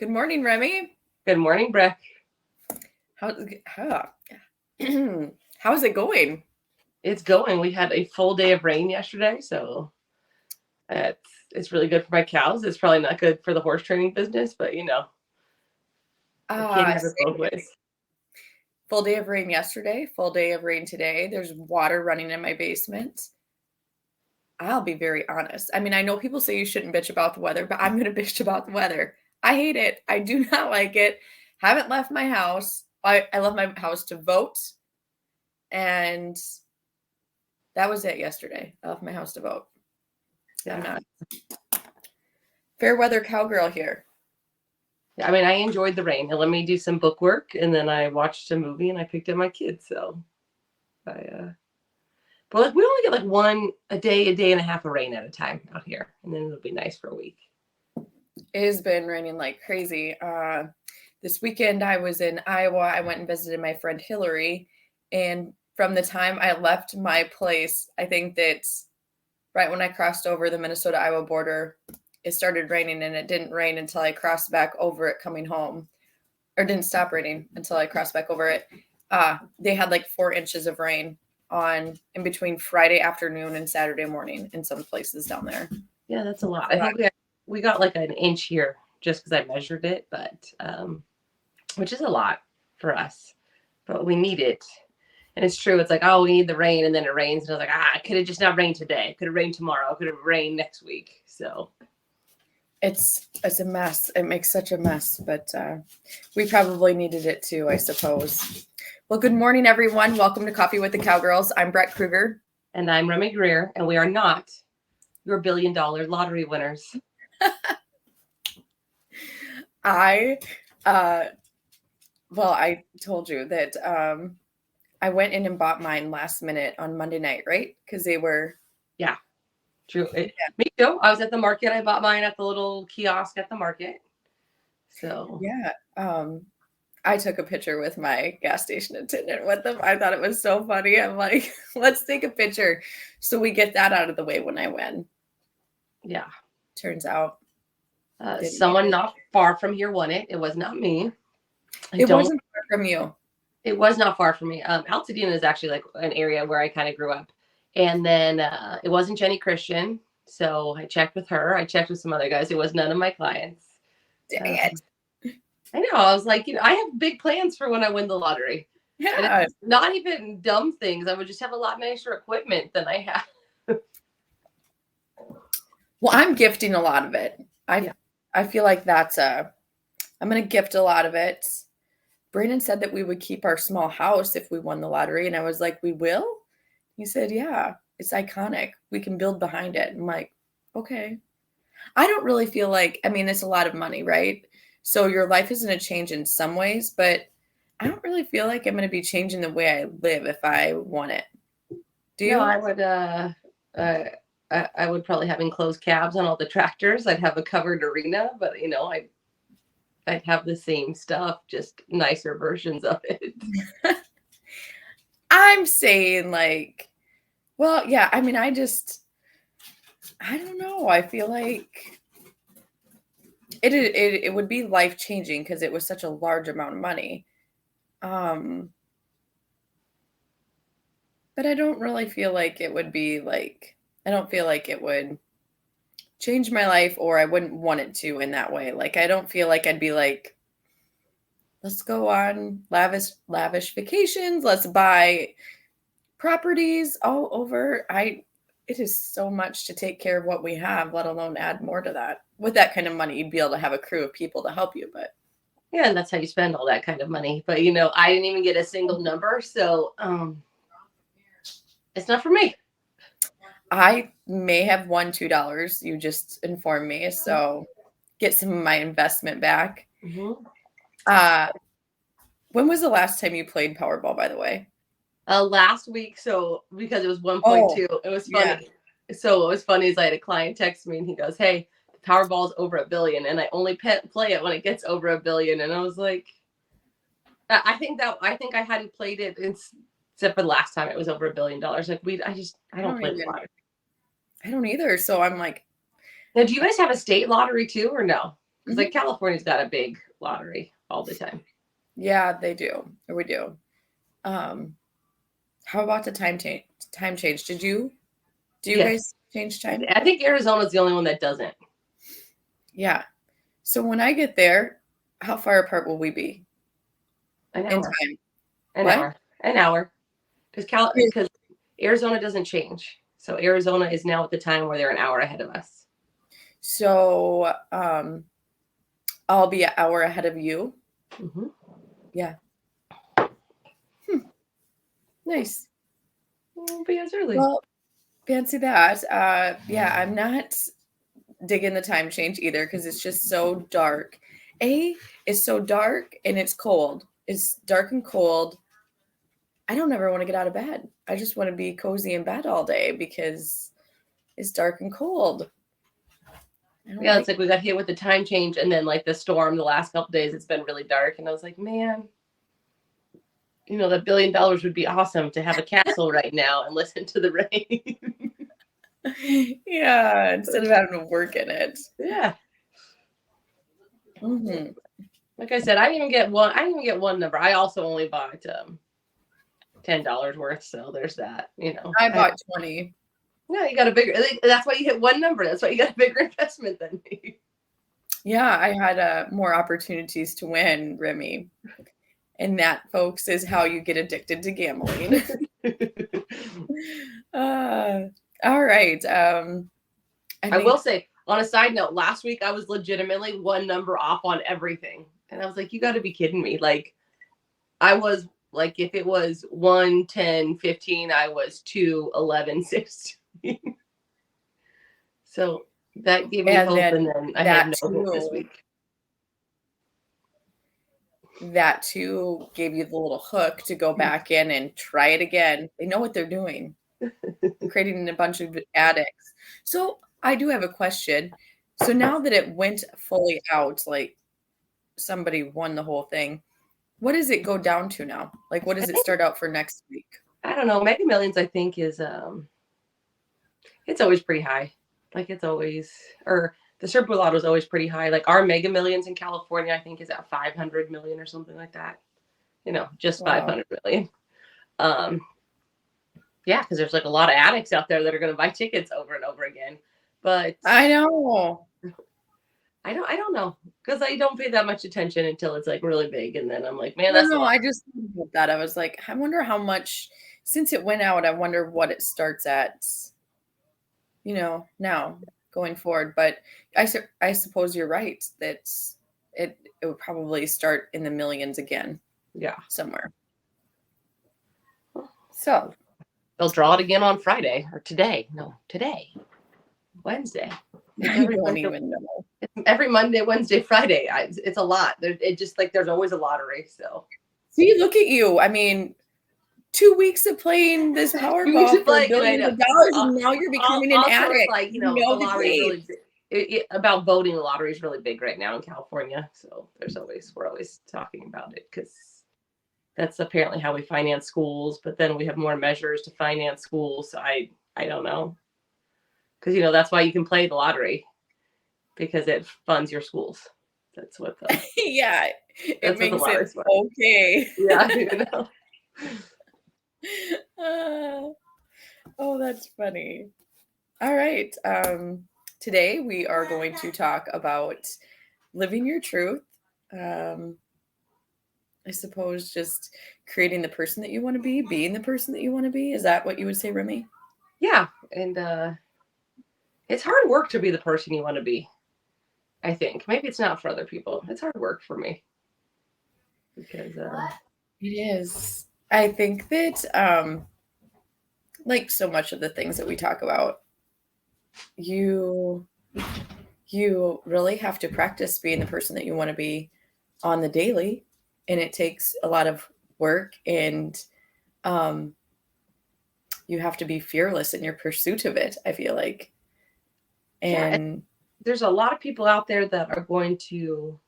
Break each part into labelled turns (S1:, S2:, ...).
S1: Good morning, Remy.
S2: Good morning, Breck.
S1: How, how's it going?
S2: It's going. We had a full day of rain yesterday, so it's really good for my cows. It's probably not good for the horse training business, but I can't have it both ways.
S1: Full day of rain yesterday, full day of rain today. There's water running in my basement. I'll be very honest. I mean, I know people say you shouldn't bitch about the weather, but I'm going to bitch about the weather. I hate it. I do not like it. Haven't left my house. I left my house to vote, and that was it yesterday. I left my house to vote.
S2: Yeah.
S1: I'm not. Fair weather cowgirl here.
S2: I mean, I enjoyed the rain. It let me do some book work, and then I watched a movie, and I picked up my kids. So, but like we only get like one a day and a half of rain at a time out here, and then it'll be nice for a week.
S1: It has been raining like crazy. This weekend I was in Iowa. I went and visited my friend Hillary, and from the time I left my place, I think that right when I crossed over the Minnesota-Iowa border, it started raining, and it didn't rain until I crossed back over it coming home, or didn't stop raining until I crossed back over it. They had like 4 inches of rain in between Friday afternoon and Saturday morning in some places down there.
S2: Yeah, that's a lot. I think we got like an inch here just because I measured it, but which is a lot for us, but we need it. And it's true. It's like, oh, we need the rain, and then it rains, and I was like, it could have just not rained today. It could have rained tomorrow. It could have rained next week. So
S1: it's a mess. It makes such a mess, but we probably needed it too, I suppose. Well, good morning, everyone. Welcome to Coffee with the Cowgirls. I'm Brett Kruger.
S2: And I'm Remy Greer, and we are not your $1 billion lottery winners.
S1: I told you that I went in and bought mine last minute on Monday night, right? Because they were...
S2: Yeah, true. Me too. I was at the market. I bought mine at the little kiosk at the market. So
S1: yeah. I took a picture with my gas station attendant with them. I thought it was so funny. I'm like, let's take a picture so we get that out of the way when I win.
S2: Yeah.
S1: Turns out.
S2: Someone not far from here won it. It was not me.
S1: It wasn't far from you.
S2: It was not far from me. Altadena is actually like an area where I kind of grew up. And then it wasn't Jenny Christian. So I checked with her. I checked with some other guys. It was none of my clients.
S1: Dang it.
S2: I know. I was like, I have big plans for when I win the lottery.
S1: Yeah.
S2: Not even dumb things. I would just have a lot nicer equipment than I have.
S1: Well, I'm gifting a lot of it. I feel like I'm going to gift a lot of it. Brandon said that we would keep our small house if we won the lottery. And I was like, we will? He said, yeah, it's iconic. We can build behind it. I'm like, okay. I don't really feel like, I mean, it's a lot of money, right? So your life is going to change in some ways, but I don't really feel like I'm going to be changing the way I live if I want it. Do you?
S2: No, I would probably have enclosed cabs on all the tractors. I'd have a covered arena, but I'd have the same stuff, just nicer versions of it.
S1: I'm saying like, well, yeah, I mean, I don't know. I feel like it would be life-changing because it was such a large amount of money. But I don't really feel like it would be like, I don't feel like it would change my life, or I wouldn't want it to in that way. Like, I don't feel like I'd be like, let's go on lavish vacations. Let's buy properties all over. It is so much to take care of what we have, let alone add more to that. With that kind of money, you'd be able to have a crew of people to help you, but
S2: yeah, and that's how you spend all that kind of money. But I didn't even get a single number, so it's not for me.
S1: I may have won $2. You just informed me, so get some of my investment back.
S2: Mm-hmm.
S1: When was the last time you played Powerball, by the way?
S2: Last week, so because it was 1.2, it was funny. Yeah. So what was funny is I had a client text me and he goes, "Hey, the Powerball's over $1 billion, and I only play it when it gets over $1 billion." And I was like, I think I hadn't played it except for the last time it was over $1 billion. Like I don't play the lottery.
S1: I don't either. So I'm like,
S2: now, do you guys have a state lottery too, or no? Because like California's got a big lottery all the time.
S1: Yeah, they do. We do. How about the time change? Time change. Do you guys change time?
S2: I think Arizona's the only one that doesn't.
S1: Yeah. So when I get there, how far apart will we be?
S2: An hour.
S1: In time.
S2: An hour. Because Arizona doesn't change. So Arizona is now at the time where they're an hour ahead of us.
S1: So I'll be an hour ahead of you.
S2: Mm-hmm.
S1: Yeah. Nice.
S2: Won't be as early.
S1: Well, fancy that. Yeah, I'm not digging the time change either because it's just so dark. It's so dark and it's cold. It's dark and cold. I don't ever want to get out of bed. I just want to be cozy in bed all day because it's dark and cold.
S2: Yeah, it's like we got hit with the time change and then like the storm the last couple days, it's been really dark. And I was like, man, that $1 billion would be awesome to have a castle right now and listen to the rain.
S1: Yeah, instead of having to work in it.
S2: Yeah.
S1: Mm-hmm.
S2: Like I said, I didn't even get one number. I also only bought $10 worth, so there's that.
S1: I bought 20.
S2: No, you got a bigger. That's why you hit one number. That's why you got a bigger investment than me.
S1: Yeah, I had more opportunities to win, Remy. And that, folks, is how you get addicted to gambling. All right.
S2: I will say, on a side note, last week I was legitimately one number off on everything. And I was like, you got to be kidding me. Like, I was like, if it was 1, 10, 15, I was 2, 11, 16. So that gave me hope. And then I had no hope this week.
S1: That too gave you the little hook to go back in and try it again. They know what they're doing. Creating a bunch of addicts. So I do have a question. So now that it went fully out, like somebody won the whole thing, what does it go down to now? Like, what does it start out for next week?
S2: I don't know. Mega Millions, I think, is it's always pretty high. Like it's always, or the Super Lotto is always pretty high. Like our Mega Millions in California, I think, is at 500 million or something like that. Just 500 million. Yeah, because there's like a lot of addicts out there that are going to buy tickets over and over again. But
S1: I know.
S2: I don't know, because I don't pay that much attention until it's like really big, and then I'm like, man, that's
S1: I just thought that. I was like, I wonder how much since it went out. I wonder what it starts at. Now going forward. But I suppose you're right that it would probably start in the millions again.
S2: Yeah,
S1: somewhere. So
S2: they'll draw it again on Friday or today. No, today, Wednesday.
S1: I don't even know.
S2: It's every Monday, Wednesday, Friday. It's a lot. It just like there's always a lottery. So
S1: see, look at you. I mean, 2 weeks of playing this Powerball for billions of dollars, and now you're becoming an addict.
S2: Like the lottery really about voting. The lottery is really big right now in California. So we're always talking about it because that's apparently how we finance schools. But then we have more measures to finance schools. So I don't know, because that's why you can play the lottery, because it funds your schools. That's what the
S1: yeah, it makes it okay.
S2: Yeah.
S1: Oh, that's funny. All right. Today we are going to talk about living your truth. I suppose just creating the person that you want to be, being the person that you want to be. Is that what you would say, Remy?
S2: Yeah. And it's hard work to be the person you want to be. I think maybe it's not for other people. It's hard work for me because
S1: it is. I think that like so much of the things that we talk about, you really have to practice being the person that you want to be on the daily, and it takes a lot of work, and you have to be fearless in your pursuit of it, I feel like. And
S2: there's a lot of people out there that are going to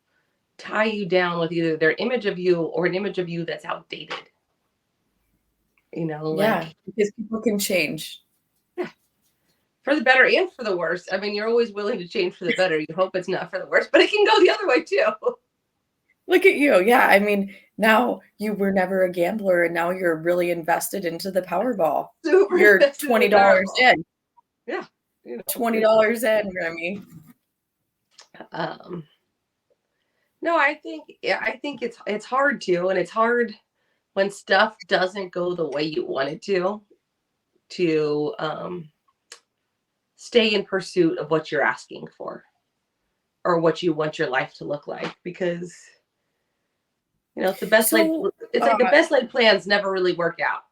S2: tie you down with either their image of you or an image of you that's outdated.
S1: Because people can change.
S2: Yeah. for the better and for the worse. I mean, you're always willing to change for the better. You hope it's not for the worse, but it can go the other way too.
S1: Look at you. Yeah, I mean, now you were never a gambler and now you're really invested into the Powerball.
S2: Super
S1: You're
S2: invested in the
S1: $20
S2: Powerball.
S1: in.
S2: Yeah. You know,
S1: $20 in, Remy.
S2: No, I think it's hard too, and it's hard when stuff doesn't go the way you want it to stay in pursuit of what you're asking for or what you want your life to look like, because it's the best laid
S1: So,
S2: it's like the best laid plans never really work out,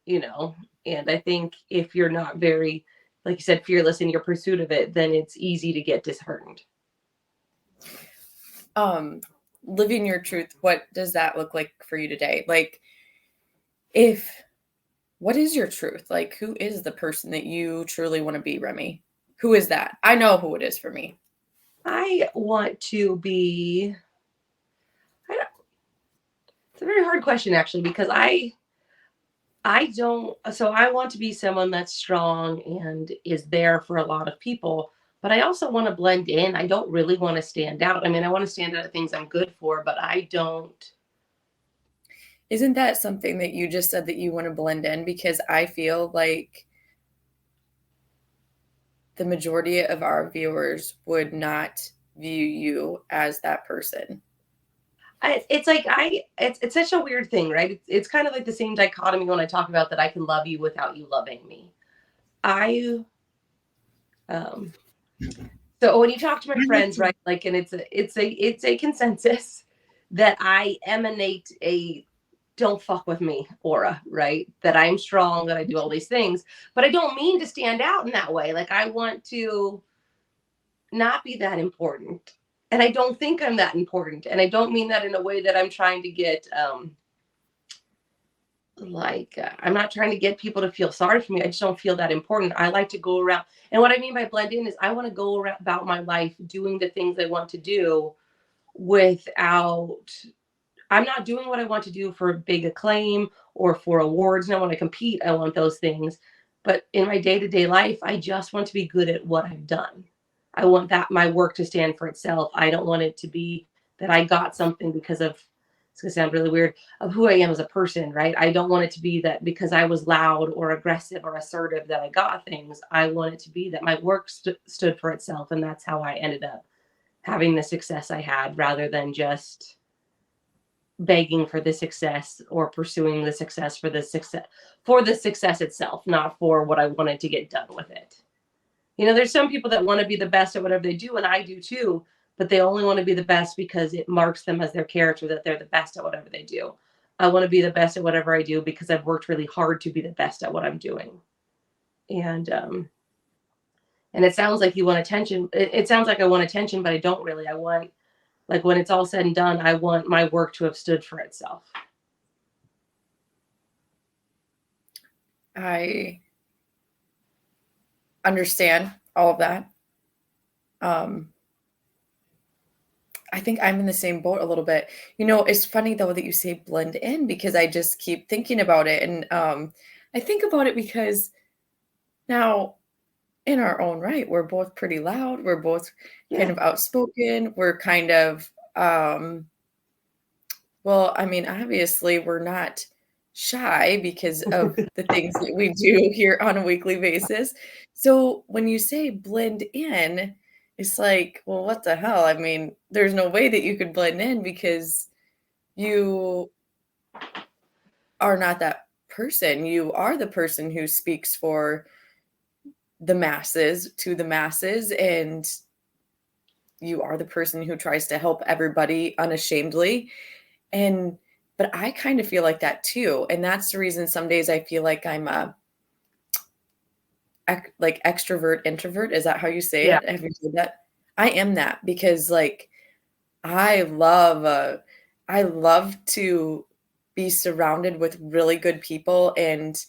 S2: and I think if you're not very, like you said, fearless in your pursuit of it, then it's easy to get disheartened.
S1: living your truth, what does that look like for you today? Like, what is your truth? Like, who is the person that you truly want to be, Remy? Who is that? I know who it is for me.
S2: I want to be, it's a very hard question actually, because I don't, so I want to be someone that's strong and is there for a lot of people, but I also want to blend in. I don't really want to stand out. I mean, I want to stand out at things I'm good for, but I don't.
S1: Isn't that something that you just said that you want to blend in? Because I feel like the majority of our viewers would not view you as that person.
S2: It's such a weird thing, right? It's kind of like the same dichotomy when I talk about that I can love you without you loving me. So when you talk to my friends, right, like, and it's a consensus that I emanate a don't fuck with me aura, right? That I'm strong, that I do all these things, but I don't mean to stand out in that way. Like, I want to not be that important. And I don't think I'm that important. And I don't mean that in a way that I'm trying to get, I'm not trying to get people to feel sorry for me. I just don't feel that important. I like to go around. And what I mean by blend in is I want to go around about my life doing the things I want to do without, I'm not doing what I want to do for big acclaim or for awards. And I want to compete. I want those things. But in my day-to-day life, I just want to be good at what I've done. I want that my work to stand for itself. I don't want it to be that I got something because of, it's going to sound really weird, of who I am as a person, right? I don't want it to be that because I was loud or aggressive or assertive that I got things. I want it to be that my work stood for itself. And that's how I ended up having the success I had, rather than just begging for the success or pursuing the success for the success itself, not for what I wanted to get done with it. There's some people that want to be the best at whatever they do, and I do too, but they only want to be the best because it marks them as their character, that they're the best at whatever they do. I want to be the best at whatever I do because I've worked really hard to be the best at what I'm doing. And it sounds like you want attention. It sounds like I want attention, but I don't really. I want, like, when it's all said and done, I want my work to have stood for itself.
S1: I understand all of that. I think I'm in the same boat a little bit. It's funny though that you say blend in, because I just keep thinking about it. And I think about it because now, in our own right, we're both pretty loud. We're both kind of outspoken. We're kind of, well, I mean, obviously we're not shy because of the things that we do here on a weekly basis. So when you say blend in, it's like, well, what the hell? I mean, there's no way that you could blend in because you are not that person. You are the person who speaks for the masses, to the masses, and you are the person who tries to help everybody unashamedly. But I kind of feel like that too. And that's the reason some days I feel like I'm like extrovert, introvert. Is that how you say it? Have you said that? I am that because like I love to be surrounded with really good people and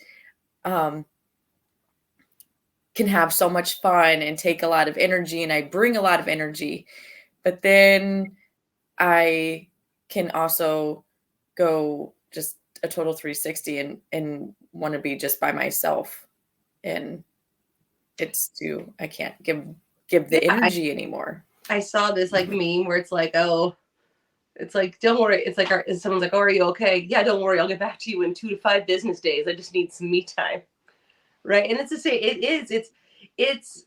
S1: can have so much fun and take a lot of energy, and I bring a lot of energy. But then I can also go just a total 360 and want to be just by myself. And I can't give the energy anymore.
S2: I saw this like meme where it's like, oh, it's like, don't worry. It's like, someone's like, oh, are you okay? Yeah, don't worry. I'll get back to you in 2 to 5 business days. I just need some me time. Right. And it's to say it's,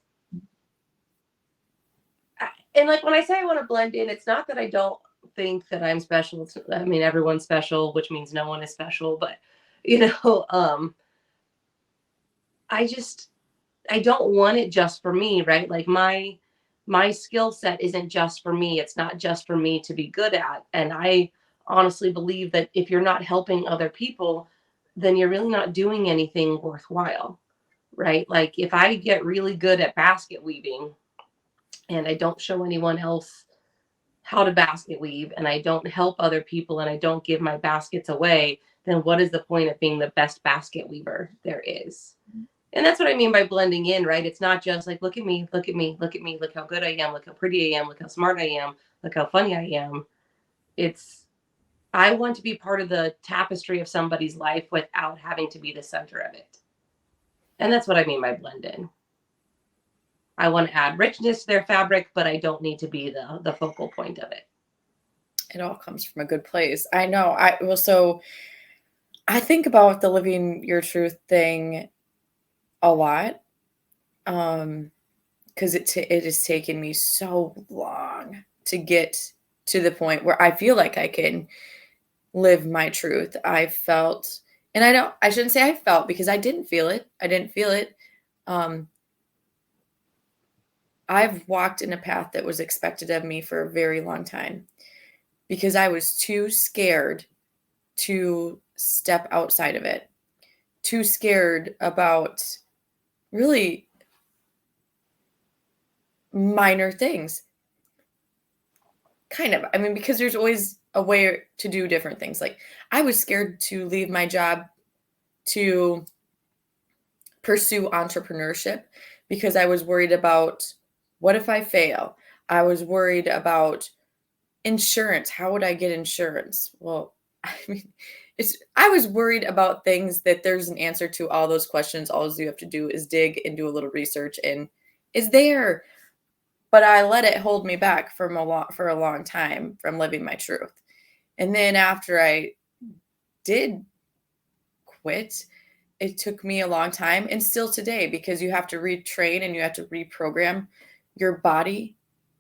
S2: and like when I say I want to blend in, it's not that I don't think that I'm special. I mean, everyone's special, which means no one is special. But, I don't want it just for me, right? Like my skill set isn't just for me. It's not just for me to be good at. And I honestly believe that if you're not helping other people, then you're really not doing anything worthwhile, right? Like if I get really good at basket weaving and I don't show anyone else how to basket weave and I don't help other people and I don't give my baskets away, then what is the point of being the best basket weaver there is? And that's what I mean by blending in, right? It's not just like, look at me, look at me, look at me, look how good I am, look how pretty I am, look how smart I am, look how funny I am. It's, I want to be part of the tapestry of somebody's life without having to be the center of it. And that's what I mean by blend in. I want to add richness to their fabric, but I don't need to be the focal point of it.
S1: It all comes from a good place. I know. So I think about the living your truth thing a lot. Because it has taken me so long to get to the point where I feel like I can live my truth. I felt, and I shouldn't say I felt because I didn't feel it. I didn't feel it. I've walked in a path that was expected of me for a very long time because I was too scared to step outside of it, too scared about really minor things. Kind of. I mean, because there's always a way to do different things. Like I was scared to leave my job to pursue entrepreneurship because I was worried about what if I fail? I was worried about insurance. How would I get insurance? Well, I mean, I was worried about things that there's an answer to all those questions. All you have to do is dig and do a little research and is there. But I let it hold me back for a long time from living my truth. And then after I did quit, it took me a long time and still today because you have to retrain and you have to reprogram your body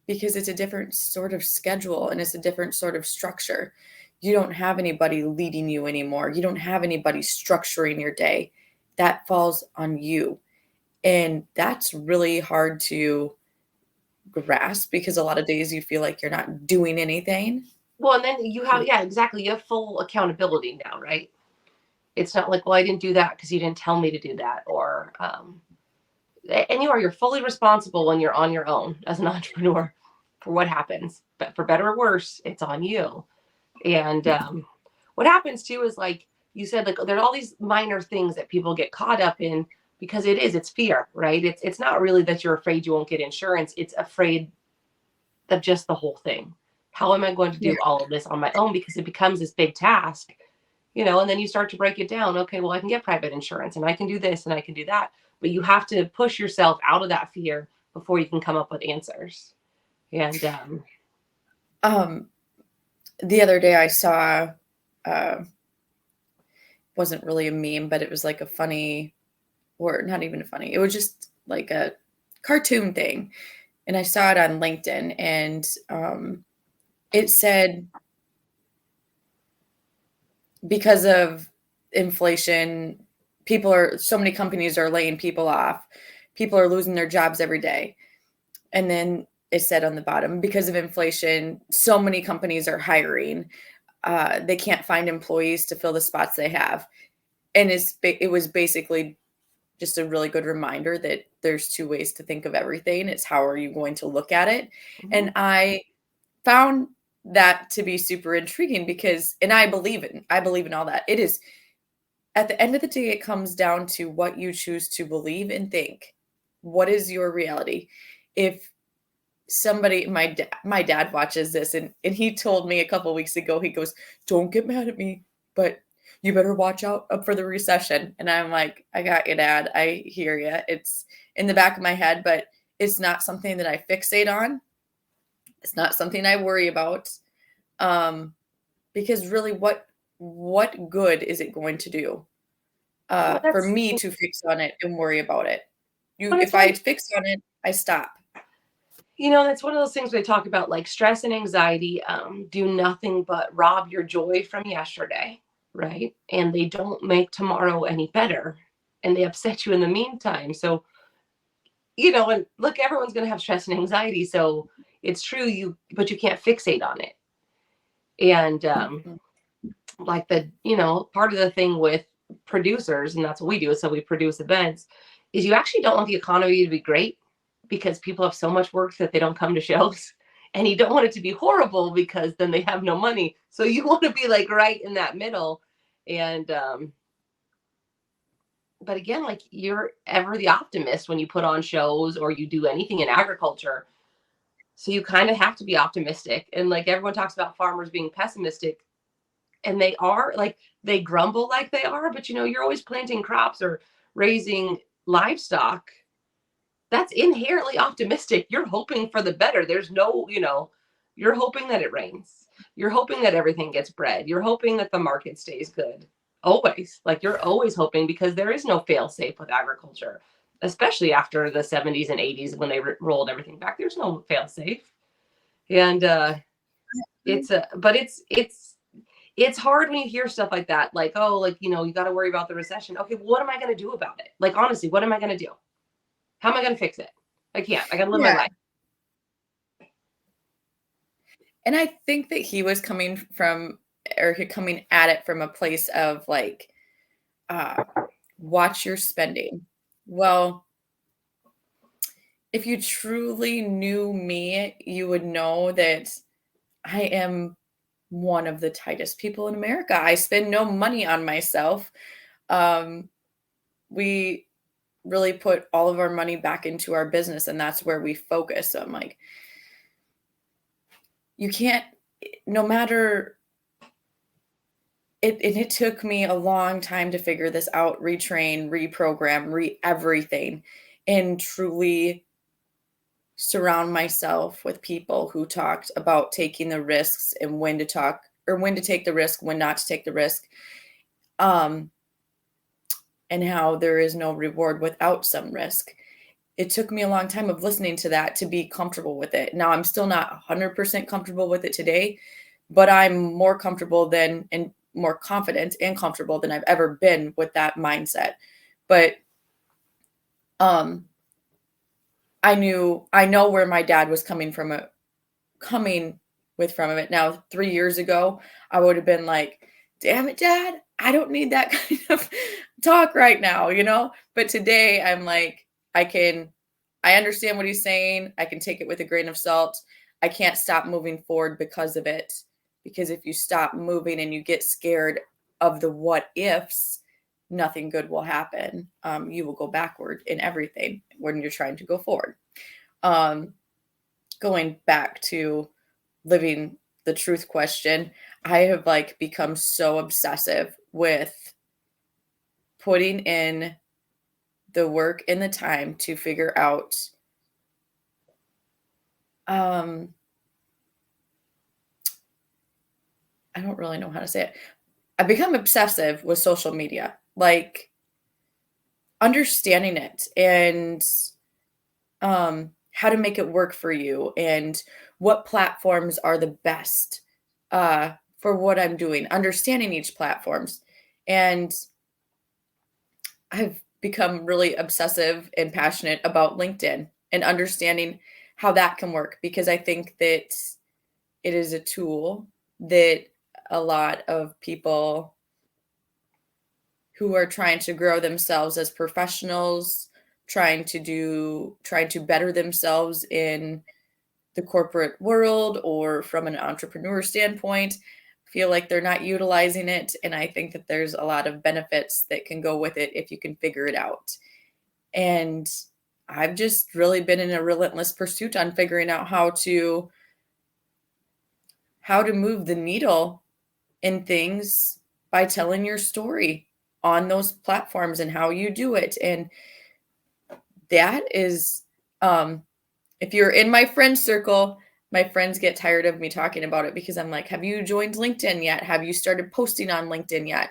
S1: because it's a different sort of schedule and it's a different sort of structure. You don't have anybody leading you anymore. You don't have anybody structuring your day. That falls on you. And that's really hard to grasp because a lot of days you feel like you're not doing anything.
S2: Well, and then you have, yeah, exactly. You have full accountability now, right? It's not like, well, I didn't do that because you didn't tell me to do that. Or, and you're fully responsible when you're on your own as an entrepreneur for what happens. But for better or worse, it's on you. And what happens too is like you said, like there are all these minor things that people get caught up in because it's fear, right? It's not really that you're afraid you won't get insurance. It's afraid of just the whole thing. How am I going to do all of this on my own? Because it becomes this big task, and then you start to break it down. Okay, well, I can get private insurance and I can do this and I can do that. But you have to push yourself out of that fear before you can come up with answers. And
S1: the other day I saw, wasn't really a meme, but it was like a funny, or not even funny. It was just like a cartoon thing. And I saw it on LinkedIn and it said, because of inflation, so many companies are laying people off. People are losing their jobs every day. And then it said on the bottom, because of inflation, so many companies are hiring. They can't find employees to fill the spots they have. And it was basically just a really good reminder that there's two ways to think of everything. It's how are you going to look at it? Mm-hmm. And I found that to be super intriguing because, and I believe in all that. It is, at the end of the day, it comes down to what you choose to believe and think. What is your reality? If somebody, my dad watches this and he told me a couple of weeks ago, he goes, don't get mad at me, but you better watch out up for the recession. And I'm like, I got you, Dad. I hear you. It's in the back of my head, but it's not something that I fixate on. It's not something I worry about. Because really what good is it going to do
S2: Well,
S1: for
S2: that's,
S1: me to fix on it and worry about it?
S2: but it's
S1: If I fix on it, I stop.
S2: that's one of those things we talk about, like stress and anxiety do nothing but rob your joy from yesterday, right? And they don't make tomorrow any better, and they upset you in the meantime. So, and look, everyone's going to have stress and anxiety. So it's true, but you can't fixate on it. And
S1: Mhm.
S2: like part of the thing with producers, and that's what we do, so we produce events, is you actually don't want the economy to be great because people have so much work that they don't come to shows. And you don't want it to be horrible because then they have no money. So you want to be like right in that middle. And but again, like, you're ever the optimist when you put on shows or you do anything in agriculture. So you kind of have to be optimistic. And like, everyone talks about farmers being pessimistic, and they are, like, they grumble like they are, but you're always planting crops or raising livestock. That's inherently optimistic. You're hoping for the better. There's no, you're hoping that it rains. You're hoping that everything gets bred. You're hoping that the market stays good. Always. Like, you're always hoping, because there is no fail safe with agriculture, especially after the 70s and 80s when they rolled everything back. There's no fail safe. And but it's hard when you hear stuff like that, like, oh, like, you got to worry about the recession. Okay, well, what am I going to do about it? Like, honestly, what am I going to do? How am I going to fix it? I can't. I got to live my
S1: Yeah.
S2: life.
S1: And I think that he was coming at it from a place of like, uh, watch your spending. Well, if you truly knew me, you would know that I am one of the tightest people in America. I spend no money on myself. Um, we really put all of our money back into our business, and that's where we focus. So I'm like, you can't, no matter it, and it took me a long time to figure this out, retrain, reprogram, everything, and truly surround myself with people who talked about taking the risks and when to talk or when to take the risk, when not to take the risk. Um, and how there is no reward without some risk. It took me a long time of listening to that to be comfortable with it. Now I'm still not 100% comfortable with it today, but I'm more comfortable than and more confident and comfortable than I've ever been with that mindset. But um I know where my dad was coming with from it. Now 3 years ago, I would have been like, "Damn it, Dad, I don't need that kind of talk right now," you know? But today I'm like, I understand what he's saying. I can take it with a grain of salt. I can't stop moving forward because of it. Because if you stop moving and you get scared of the what ifs, nothing good will happen. You will go backward in everything when you're trying to go forward. Um, Going back to living the truth question, I have like become so obsessive with putting in the work and the time to figure out um I don't really know how to say it. I've become obsessive with social media, like understanding it and how to make it work for you and what platforms are the best for what I'm doing, understanding each platforms. And I've become really obsessive and passionate about LinkedIn and understanding how that can work because I think that it is a tool that a lot of people who are trying to grow themselves as professionals, trying to better themselves in the corporate world or from an entrepreneur standpoint feel like they're not utilizing it, and I think that there's a lot of benefits that can go with it if you can figure it out. And I've just really been in a relentless pursuit on figuring out how to move the needle in things by telling your story on those platforms and how you do it. And that is, if you're in my friend circle, my friends get tired of me talking about it because I'm like, have you joined LinkedIn yet? Have you started posting on LinkedIn yet?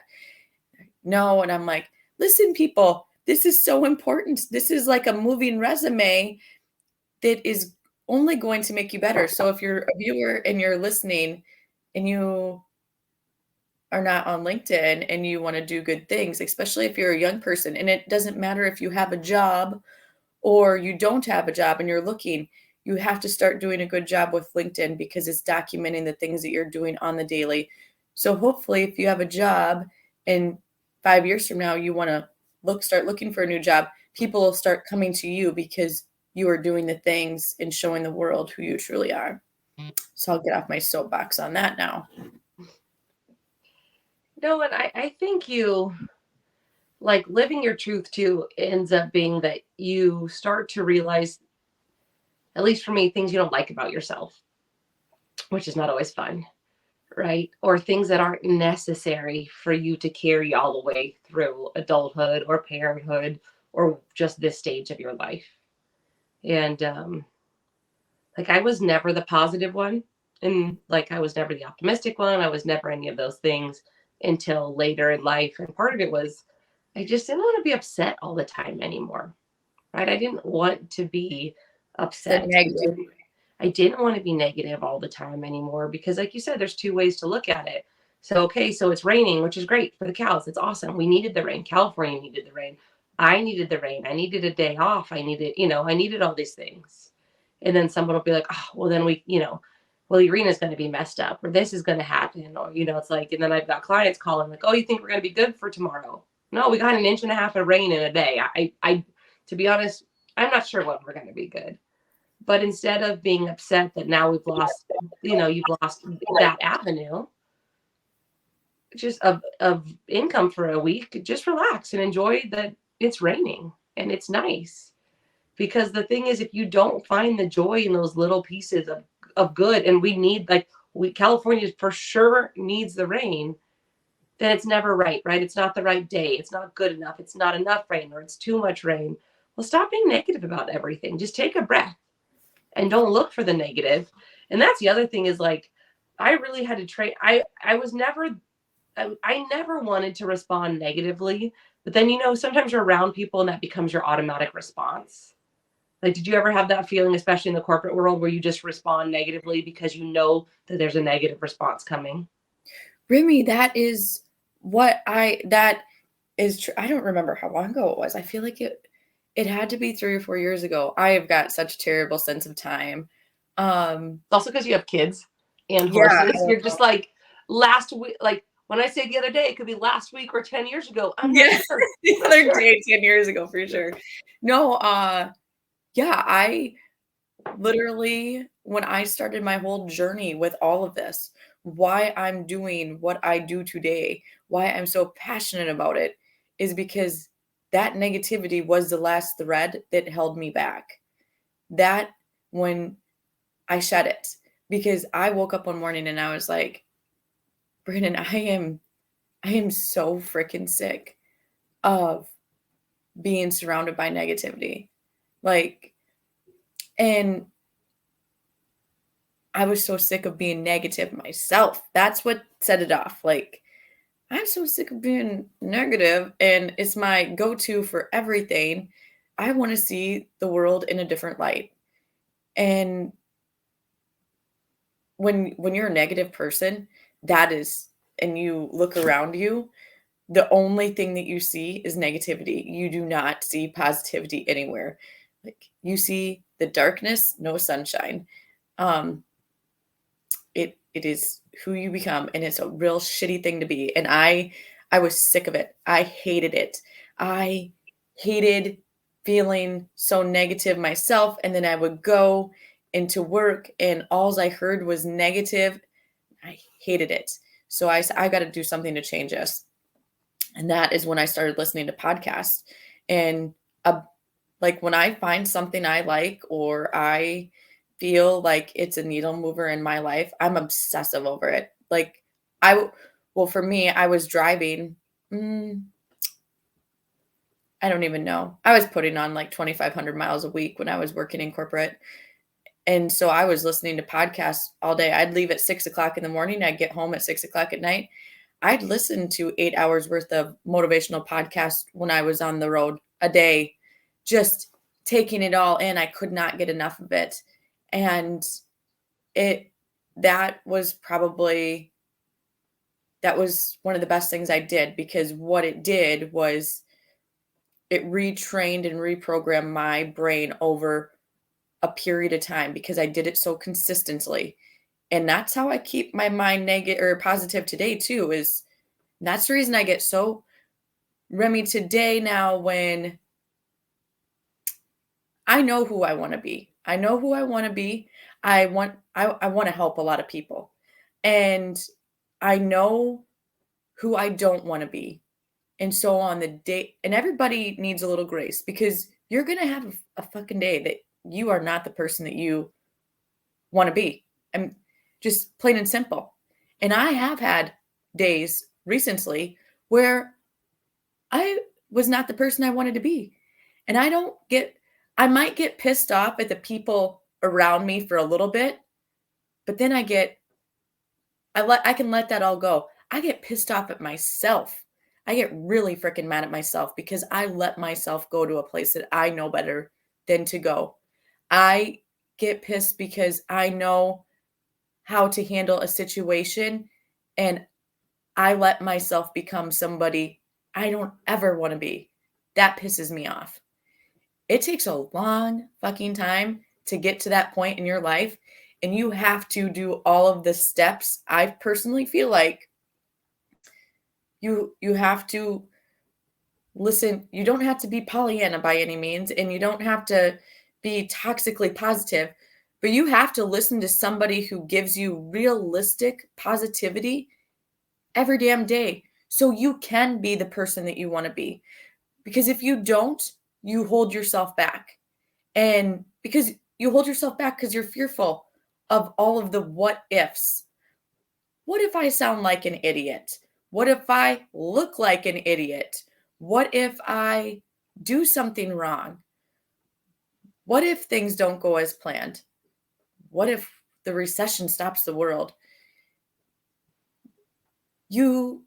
S1: No. And I'm like, listen, people, this is so important. This is like a moving resume that is only going to make you better. So if you're a viewer and you're listening and you are not on LinkedIn and you want to do good things, especially if you're a young person, and it doesn't matter if you have a job or you don't have a job and you're looking, you have to start doing a good job with LinkedIn because it's documenting the things that you're doing on the daily. So hopefully if you have a job and 5 years from now you want to start looking for a new job, people will start coming to you because you are doing the things and showing the world who you truly are. So I'll get off my soapbox on that now.
S2: No, and I think you like living your truth too ends up being that you start to realize, at least for me, things you don't like about yourself, which is not always fun, right? Or things that aren't necessary for you to carry all the way through adulthood or parenthood or just this stage of your life. And like I was never the positive one, and like I was never the optimistic one. I was never any of those things until later in life. And part of it was I just didn't want to be upset all the time anymore, right? I didn't want to be
S1: The
S2: upset.
S1: negative.
S2: I didn't want to be negative all the time anymore because, like you said, there's two ways to look at it. So, okay, so it's raining, which is great for the cows. It's awesome. We needed the rain. California needed the rain. I needed the rain. I needed a day off. I needed, I needed all these things. And then someone will be like, oh, well, then well, the arena's going to be messed up or this is going to happen. Or, it's like, and then I've got clients calling like, oh, you think we're going to be good for tomorrow? No, we got an inch and a half of rain in a day. To be honest, I'm not sure when we're going to be good. But instead of being upset that now we've lost, you've lost that avenue just of income for a week, just relax and enjoy that it's raining and it's nice. Because the thing is, if you don't find the joy in those little pieces of good, and we need California for sure needs the rain, then it's never right? It's not the right day. It's not good enough. It's not enough rain or it's too much rain. Well, stop being negative about everything. Just take a breath and don't look for the negative. And that's the other thing is like, I really had to train. I never wanted to respond negatively, but then, sometimes you're around people and that becomes your automatic response. Like, did you ever have that feeling, especially in the corporate world, where you just respond negatively because you know that there's a negative response coming?
S1: Remy, that is true. I don't remember how long ago it was. I feel like it had to be 3 or 4 years ago. I have got such a terrible sense of time.
S2: Also because you have kids and
S1: Yeah,
S2: horses. You're just like last week, like when I say the other day, it could be last week or 10 years ago. I'm not sure.
S1: The other day, 10 years ago, for sure. No, yeah, I literally, when I started my whole journey with all of this, why I'm doing what I do today, why I'm so passionate about it, is because that negativity was the last thread that held me back. That when I shed it, because I woke up one morning and I was like, Brandon, I am so freaking sick of being surrounded by negativity. Like, and I was so sick of being negative myself. That's what set it off. Like, I'm so sick of being negative, and it's my go-to for everything. I want to see the world in a different light. And when you're a negative person, and you look around you, the only thing that you see is negativity. You do not see positivity anywhere. Like, you see the darkness, no sunshine. It is who you become, and it's a real shitty thing to be. And I was sick of it. I hated it. I hated feeling so negative myself, and then I would go into work and all I heard was negative. I hated it. So I said, I got to do something to change this. And that is when I started listening to podcasts. And like when I find something I like, or I feel like it's a needle mover in my life, I'm obsessive over it. Like, I Well, for me, I was driving. I don't even know. I was putting on like 2,500 miles a week when I was working in corporate. And so I was listening to podcasts all day. I'd leave at 6 o'clock in the morning. I'd get home at 6 o'clock at night. I'd listen to 8 hours worth of motivational podcasts when I was on the road a day, just taking it all in. I could not get enough of it. And that was one of the best things I did, because what it did was it retrained and reprogrammed my brain over a period of time, because I did it so consistently. And that's how I keep my mind negative or positive today too, is that's the reason I get so Remy today now, when I know who I want to be. I know who I want to be. I want to help a lot of people. And I know who I don't want to be. And so on the day, and everybody needs a little grace, because you're going to have a fucking day that you are not the person that you want to be. I'm just plain and simple. And I have had days recently where I was not the person I wanted to be. And I might get pissed off at the people around me for a little bit, but then I can let that all go. I get pissed off at myself. I get really freaking mad at myself because I let myself go to a place that I know better than to go. I get pissed because I know how to handle a situation, and I let myself become somebody I don't ever want to be. That pisses me off. It takes a long fucking time to get to that point in your life, and you have to do all of the steps. I personally feel like you have to listen. You don't have to be Pollyanna by any means, and you don't have to be toxically positive, but you have to listen to somebody who gives you realistic positivity every damn day, so you can be the person that you want to be. Because if you don't, you hold yourself back. And because you hold yourself back because you're fearful of all of the what ifs. What if I sound like an idiot? What if I look like an idiot? What if I do something wrong? What if things don't go as planned? What if the recession stops the world? You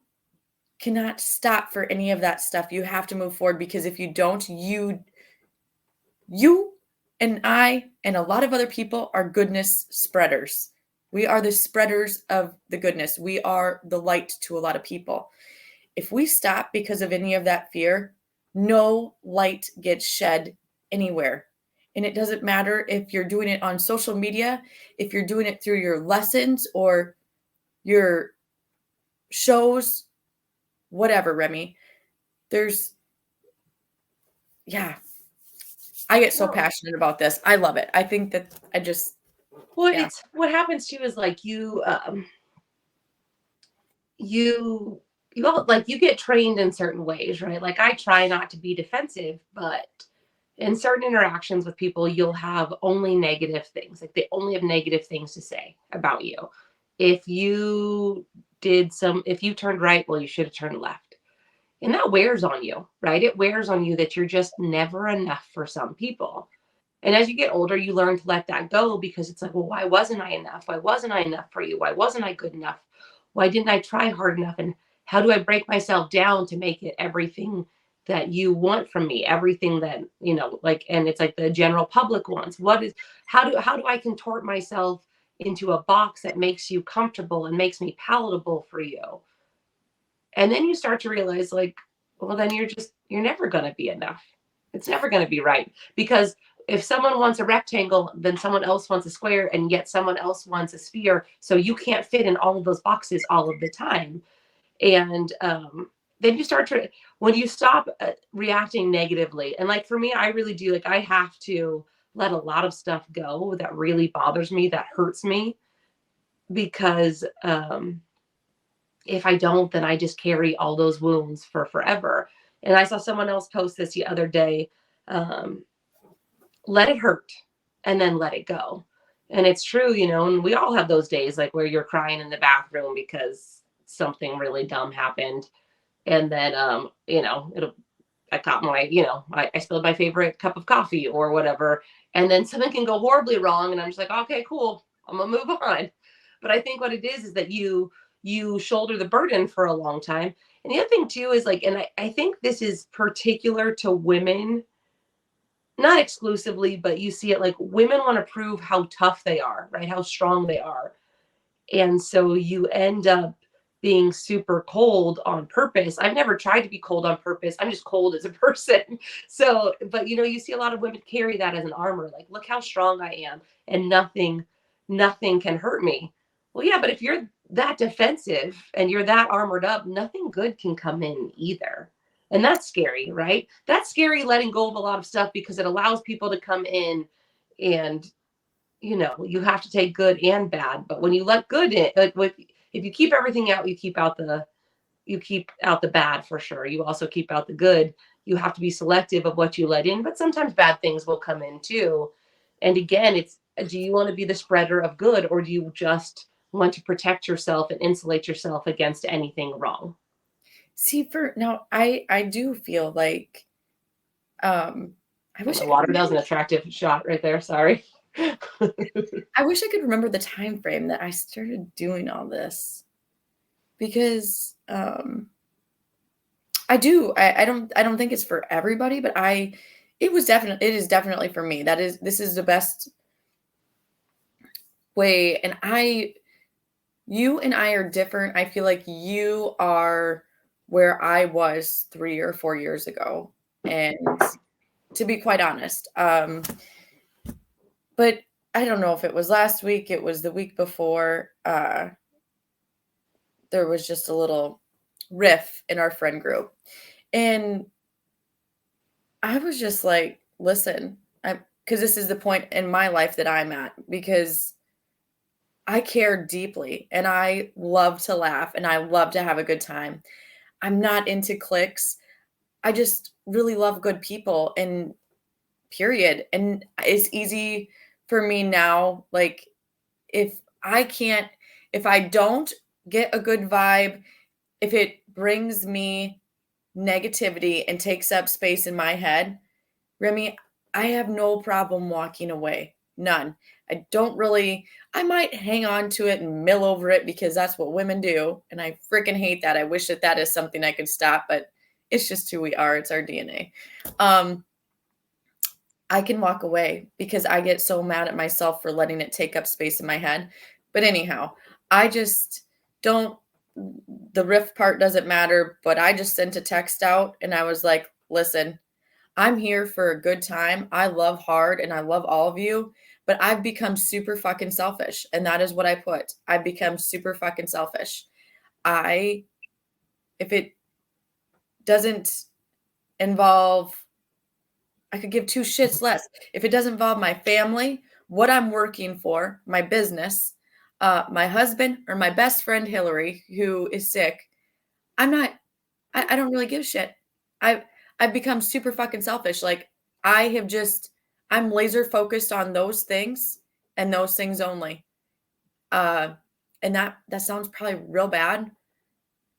S1: cannot stop for any of that stuff. You have to move forward, because if you don't, you and I and a lot of other people are goodness spreaders. We are the spreaders of the goodness. We are the light to a lot of people. If we stop because of any of that fear, no light gets shed anywhere. And it doesn't matter if you're doing it on social media, if you're doing it through your lessons or your shows, whatever, Remy. I get so passionate about this. I love it. I think that
S2: it's what happens too is like you all like you get trained in certain ways, right? Like I try not to be defensive, but in certain interactions with people, you'll have only negative things. Like they only have negative things to say about you. If you turned right, well, you should have turned left. And that wears on you, right? It wears on you that you're just never enough for some people. And as you get older, you learn to let that go, because it's like, well, why wasn't I enough? Why wasn't I enough for you? Why wasn't I good enough? Why didn't I try hard enough? And how do I break myself down to make it everything that you want from me? Everything that, like, and it's like the general public wants. How do I contort myself into a box that makes you comfortable and makes me palatable for you? And then you start to realize, like, well, then you're never going to be enough. It's never going to be right, because if someone wants a rectangle, then someone else wants a square, and yet someone else wants a sphere. So you can't fit in all of those boxes all of the time. And then you start to, when you stop reacting negatively, and like for me, I really do, like I have to let a lot of stuff go that really bothers me, that hurts me, because if I don't, then I just carry all those wounds for forever. And I saw someone else post this the other day. Let it hurt and then let it go. And it's true, and we all have those days like where you're crying in the bathroom because something really dumb happened. And then, I got my, I spilled my favorite cup of coffee or whatever. And then something can go horribly wrong. And I'm just like, okay, cool. I'm gonna move on. But I think what it is that you shoulder the burden for a long time. And the other thing too is like, and I think this is particular to women, not exclusively, but you see it like women want to prove how tough they are, right? How strong they are. And so you end up being super cold on purpose. I've never tried to be cold on purpose. I'm just cold as a person. So, but you see a lot of women carry that as an armor. Like, look how strong I am and nothing can hurt me. Well, yeah, but if you're that defensive and you're that armored up, nothing good can come in either. And that's scary, right? That's scary letting go of a lot of stuff because it allows people to come in and you have to take good and bad. But when you let good in, if you keep everything out, you keep out the bad for sure. You also keep out the good. You have to be selective of what you let in, but sometimes bad things will come in too. And again, do you want to be the spreader of good, or do you just want to protect yourself and insulate yourself against anything wrong?
S1: See, for now, I do feel like I wish
S2: The
S1: I could
S2: water, that was
S1: remember.
S2: an attractive shot right there. Sorry.
S1: I wish I could remember the time frame that I started doing all this because I do. I don't think it's for everybody, but it is definitely for me. This is the best way. And you and I are different. I feel like you are where I was 3 or 4 years ago. And to be quite honest, but I don't know if it was last week, it was the week before, there was just a little riff in our friend group. And I was just like, listen, because this is the point in my life that I'm at, because I care deeply and I love to laugh and I love to have a good time. I'm not into cliques. I just really love good people and period. And it's easy for me now. Like, if I can't, if I don't get a good vibe, if it brings me negativity and takes up space in my head, Remy, I have no problem walking away. None. I might hang on to it and mill over it because that's what women do. And I freaking hate that. I wish that is something I could stop, but it's just who we are. It's our DNA. I can walk away because I get so mad at myself for letting it take up space in my head. But anyhow, I just don't, the riff part doesn't matter, but I just sent a text out and I was like, listen, I'm here for a good time. I love hard and I love all of you, but I've become super fucking selfish. And that is what I put. I've become super fucking selfish. If it doesn't involve, I could give two shits less. If it doesn't involve my family, what I'm working for, my business, my husband, or my best friend Hillary, who is sick, I don't really give a shit. I've become super fucking selfish. Like, I'm laser focused on those things and those things only. And that sounds probably real bad,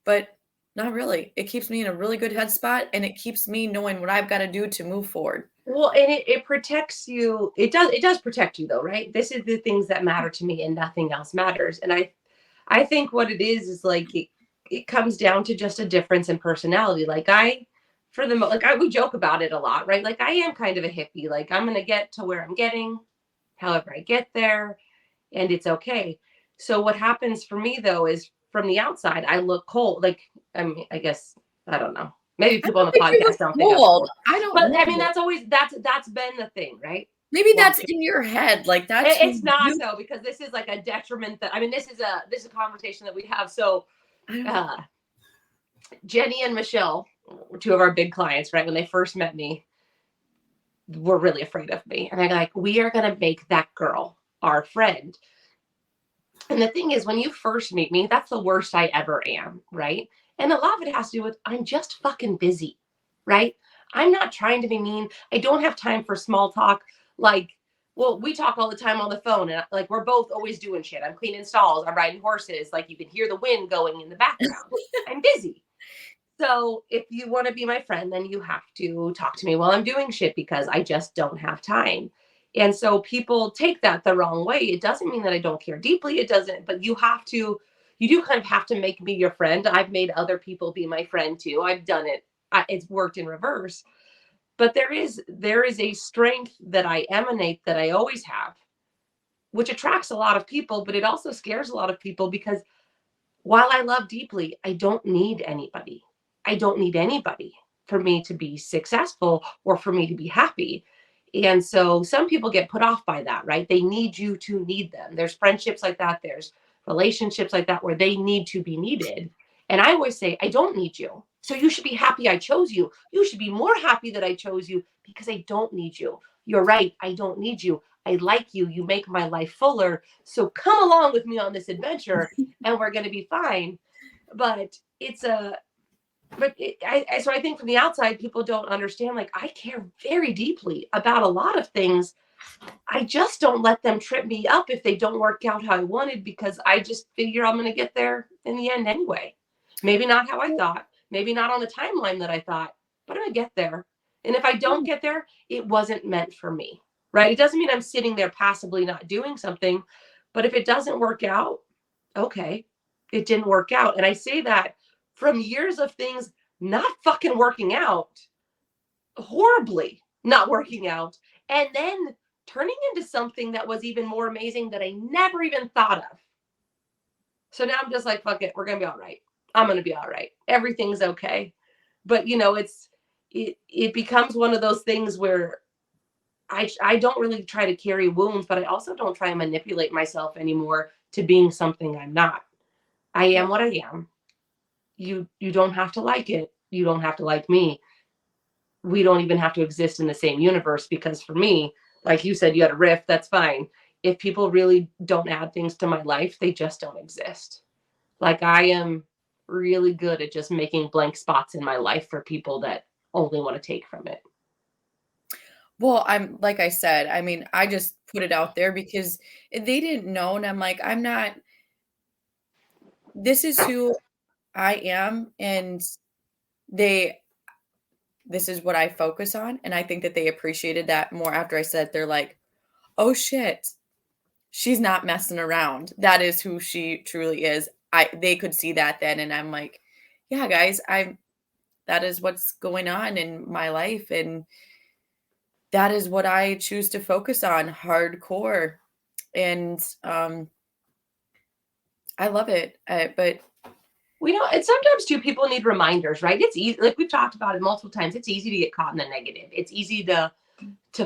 S1: but not really. It keeps me in a really good head spot and it keeps me knowing what I've got to do to move forward.
S2: Well, and it protects you. It does protect you though, right? This is the things that matter to me and nothing else matters. And I think what it is like it comes down to just a difference in personality. Like we joke about it a lot, right? Like I am kind of a hippie. Like I'm going to get to where I'm getting, however I get there, and it's okay. So what happens for me though is from the outside, I look cold. Like, I mean, I guess, I don't know. Maybe
S1: I
S2: people on
S1: don't
S2: the
S1: think you
S2: podcast
S1: look
S2: don't think I'm
S1: cold.
S2: cold.
S1: I don't
S2: But I mean,
S1: know.
S2: that's been the thing, right?
S1: Maybe
S2: Well,
S1: that's in your head. Like that's who
S2: it's not
S1: you.
S2: though, because this is like a detriment that, I mean, this is a conversation that we have. So uh Jenny and Michelle, two of our big clients, right? When they first met me, were really afraid of me. And I'm like, we are gonna make that girl our friend. And the thing is, when you first meet me, that's the worst I ever am, right? And a lot of it has to do with I'm just fucking busy, right? I'm not trying to be mean. I don't have time for small talk. Like, Well, we talk all the time on the phone, and like we're both always doing shit. I'm cleaning stalls, I'm riding horses, like you can hear the wind going in the background. I'm busy. So if you want to be my friend, then you have to talk to me while I'm doing shit because I just don't have time. And so people take that the wrong way. It doesn't mean that I don't care deeply. It doesn't, but you do kind of have to make me your friend. I've made other people be my friend too. I've done it. It's worked in reverse. But there is a strength that I emanate that I always have, which attracts a lot of people, but it also scares a lot of people because while I love deeply, I don't need anybody. I don't need anybody for me to be successful or for me to be happy. And so some people get put off by that, right? They need you to need them. There's friendships like that, there's relationships like that where they need to be needed. And I always say, I don't need you. So you should be happy I chose you. You should be more happy that I chose you because I don't need you. You're right. I don't need you. I like you. You make my life fuller. So come along with me on this adventure and we're going to be fine. But it's a, so I think from the outside, people don't understand, like, I care very deeply about a lot of things. I just don't let them trip me up if they don't work out how I wanted, because I just figure I'm going to get there in the end anyway. Maybe not how I thought, maybe not on the timeline that I thought, but I'm going to get there. And if I don't get there, it wasn't meant for me, right? It doesn't mean I'm sitting there passively not doing something, but if it doesn't work out, okay, it didn't work out. And I say that from years of things not fucking working out, horribly not working out, and then turning into something that was even more amazing that I never even thought of. So now I'm just like, fuck it, we're gonna be all right. I'm gonna be all right. Everything's okay. But it becomes one of those things where I don't really try to carry wounds, but I also don't try and manipulate myself anymore to being something I'm not. I am what I am. You don't have to like it. You don't have to like me. We don't even have to exist in the same universe, because for me, like you said, you had a riff, that's fine. If people really don't add things to my life, they just don't exist. Like, I am really good at just making blank spots in my life for people that only want to take from it.
S1: Well, I'm like I said, I mean, I just put it out there because they didn't know, and I'm like, I'm not this is who I am, and they this is what I focus on, and I think that they appreciated that more after I said, they're like, "Oh shit, she's not messing around. That is who she truly is." They could see that then, and I'm like, "Yeah, guys, I'm that is what's going on in my life, and that is what I choose to focus on hardcore." And I love it. But
S2: We know, and sometimes too, people need reminders, right? It's easy, like we've talked about it multiple times. It's easy to get caught in the negative. It's easy to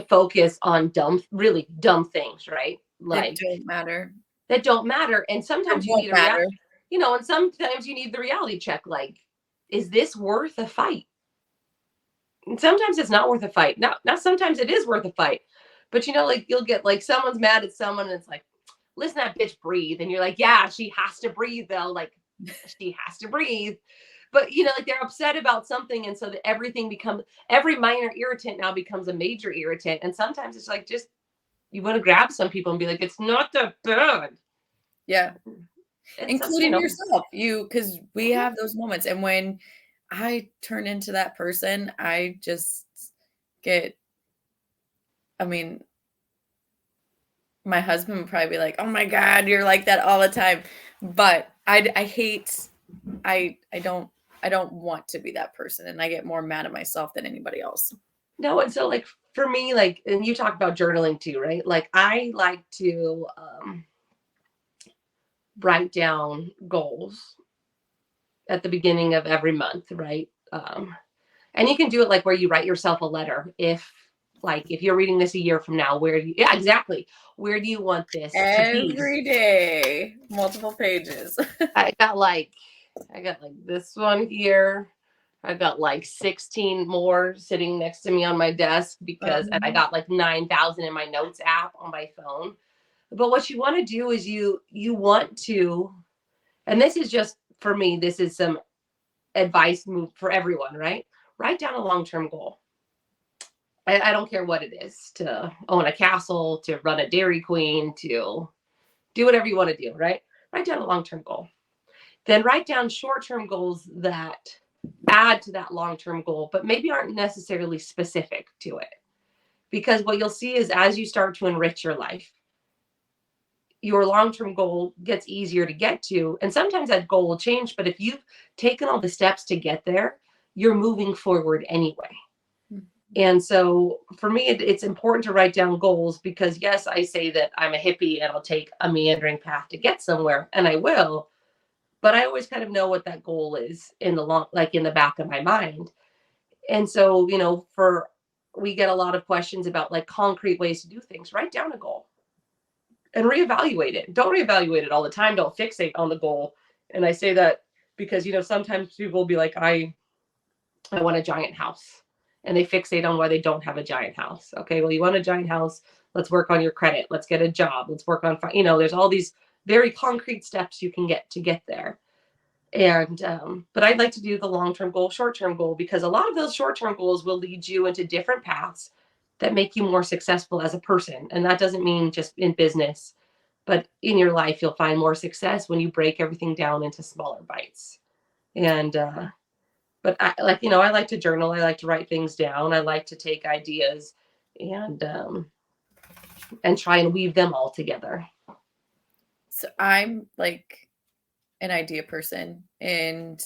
S2: focus on really dumb things, right?
S1: that
S2: Like,
S1: don't matter
S2: that don't matter. And
S1: or
S2: sometimes you
S1: won't
S2: need
S1: matter.
S2: and sometimes you need the reality check. Like, is this worth a fight? And sometimes it's not worth a fight. Now sometimes it is worth a fight. But like, you'll get, like, someone's mad at someone and it's like, listen, that bitch breathe. And you're like, yeah, she has to breathe though. Like, she has to breathe. But like, they're upset about something, and so that every minor irritant now becomes a major irritant. And sometimes it's like, just, you want to grab some people and be like, it's not that bad.
S1: Yeah.
S2: And so,
S1: Including yourself. Because we
S2: mhm.
S1: have those moments. And when I turn into that person, I just get, I mean, my husband would probably be like, "Oh my God, you're like that all the time." But I hate, I don't want to be that person. And I get more mad at myself than anybody else.
S2: No, and so, like, for me, like, and you talk about journaling too, right? Like, I like to write down goals at the beginning of every month, right? And you can do it like where you write yourself a letter. If you're reading this a year from now, yeah, exactly. Where do you want this to be?
S1: Every day, multiple pages.
S2: I got like, this one here. I got like 16 more sitting next to me on my desk, and I got like 9,000 in my notes app on my phone. But what you want to do is you want to, and this is just for me, this is some advice move for everyone, right? Write down a long-term goal. I don't care what it is, to own a castle, to run a Dairy Queen, to do whatever you want to do, right? Write down a long-term goal. Then write down short-term goals that add to that long-term goal, but maybe aren't necessarily specific to it. Because what you'll see is as you start to enrich your life, your long-term goal gets easier to get to. And sometimes that goal will change, but if you've taken all the steps to get there, you're moving forward anyway. And so for me, it's important to write down goals because, yes, I say that I'm a hippie and I'll take a meandering path to get somewhere, and I will. But I always kind of know what that goal is in the long, like in the back of my mind. And so, we get a lot of questions about like concrete ways to do things. Write down a goal and reevaluate it. Don't reevaluate it all the time. Don't fixate on the goal. And I say that because, sometimes people will be like, I want a giant house. And they fixate on why they don't have a giant house. Okay, well, you want a giant house. Let's work on your credit. Let's get a job. Let's work on, there's all these very concrete steps you can get there. And, but I'd like to do the long-term goal, short-term goal, because a lot of those short-term goals will lead you into different paths that make you more successful as a person. And that doesn't mean just in business, but in your life, you'll find more success when you break everything down into smaller bites. And, but I like to journal. I like to write things down. I like to take ideas and try and weave them all together.
S1: So I'm like an idea person, and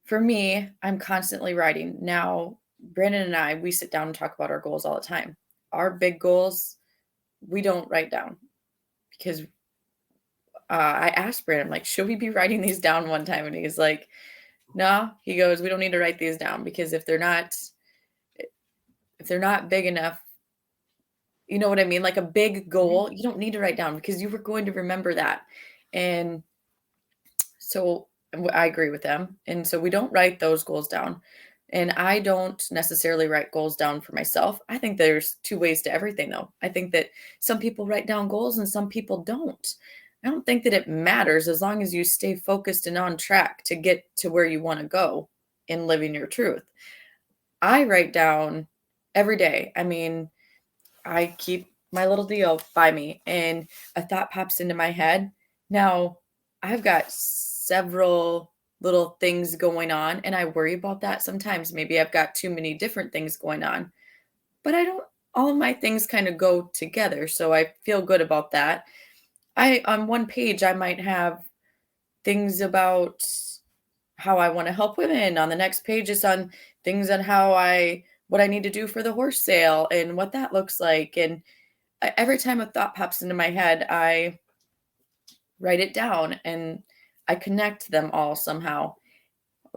S1: for me, I'm constantly writing. Now, Brandon and I, we sit down and talk about our goals all the time. Our big goals, we don't write down because I asked Brandon, like, should we be writing these down one time? And he's like, no, he goes, we don't need to write these down because if they're not big enough, you know what I mean? Like a big goal, you don't need to write down because you were going to remember that. And so I agree with them. And so we don't write those goals down. And I don't necessarily write goals down for myself. I think there's two ways to everything, though. I think that some people write down goals and some people don't. I don't think that it matters as long as you stay focused and on track to get to where you want to go in living your truth. I write down every day. I mean, I keep my little deal by me and a thought pops into my head. Now, I've got several little things going on and I worry about that sometimes. Maybe I've got too many different things going on, but I don't, all of my things kind of go together. So I feel good about that. On one page, I might have things about how I want to help women. On the next page is on things on what I need to do for the horse sale and what that looks like. And every time a thought pops into my head, I write it down and I connect them all somehow.